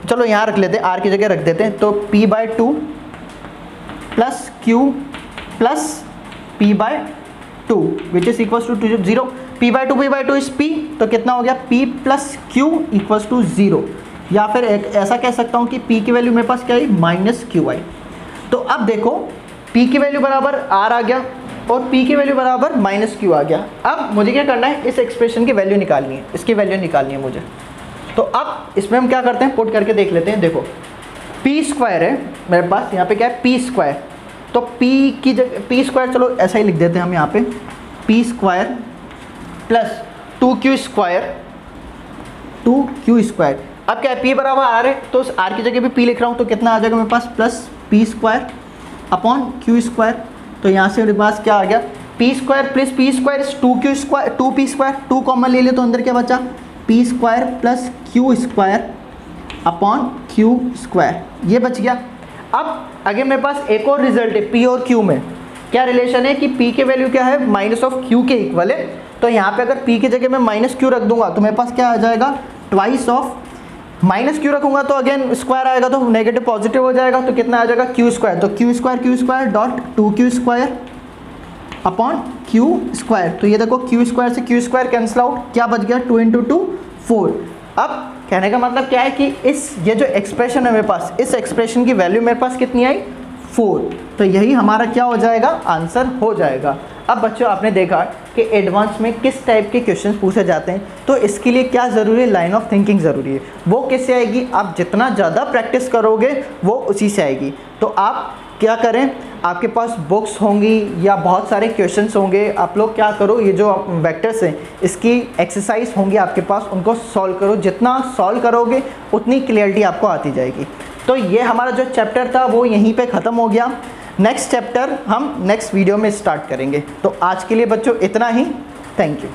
चलो यहाँ रख लेते हैं, r की जगह रख देते हैं, तो p by two plus q plus p by two which is equals to 0। p by two is p, तो कितना हो गया, p plus q equals to 0, या फिर ऐसा कह सकता हूँ कि p की वैल्यू मेरे पास क्या है, माइनस क्यू आई। तो अब देखो p की वैल्यू बराबर r आ गया और p की वैल्यू बराबर माइनस क्यू आ गया। अब मुझे क्या करना है, इस एक्सप्रेशन की वैल्यू निकालनी है, इसकी वैल्यू निकालनी है मुझे। तो अब इसमें हम क्या करते हैं, पुट करके देख लेते हैं। देखो p स्क्वायर है मेरे पास, यहाँ पे क्या है p स्क्वायर, तो p की जगह p स्क्वायर, चलो ऐसा ही लिख देते हैं हम यहाँ पे, p square plus 2q square. अब क्या है, p बराबर r है, तो उस r की जगह भी p लिख रहा हूँ, तो कितना आ जाएगा मेरे पास, plus p square upon q square. तो यहाँ से मेरे पास क्या आ गया, p square plus p square is 2q square, 2p square, 2 common ले लिया तो अंदर क्या बचा, p square plus q square upon q square, ये बच गया। अब अगर मेरे पास एक और रिजल्ट है, p और q में क्या रिलेशन है कि p की वैल्यू क्या है, माइनस ऑफ q के इक्वल है, तो यहाँ पे अगर p की जगह मैं माइनस q रख दूंगा तो मेरे पास क्या आ जाएगा, ट्वाइस ऑफ, माइनस क्यू रखूंगा तो अगेन स्क्वायर आएगा तो नेगेटिव पॉजिटिव हो जाएगा, तो कितना आ जाएगा, क्यू स्क्वायर, तो Q square dot 2q square upon Q square. तो ये देखो क्यू स्क्वायर से क्यू स्क्वायर कैंसिल आउट, क्या बच गया, 2 × 2 4। अब कहने का मतलब क्या है कि ये जो एक्सप्रेशन है मेरे पास, इस एक्सप्रेशन की वैल्यू मेरे पास कितनी आई, 4, तो यही हमारा क्या हो जाएगा, आंसर हो जाएगा। अब बच्चों आपने देखा कि एडवांस में किस टाइप के क्वेश्चंस पूछे जाते हैं, तो इसके लिए क्या ज़रूरी है, लाइन ऑफ थिंकिंग ज़रूरी है। वो किससे आएगी, आप जितना ज़्यादा प्रैक्टिस करोगे वो उसी से आएगी। तो आप क्या करें, आपके पास बुक्स होंगी या बहुत सारे क्वेश्चंस होंगे, आप लोग क्या करो, ये जो वेक्टर्स हैं इसकी एक्सरसाइज होंगी आपके पास, उनको सॉल्व करो, जितना सॉल्व करोगे उतनी क्लियरिटी आपको आती जाएगी। तो ये हमारा जो चैप्टर था वो यहीं पे ख़त्म हो गया। नेक्स्ट चैप्टर हम नेक्स्ट वीडियो में स्टार्ट करेंगे। तो आज के लिए बच्चों इतना ही, थैंक यू।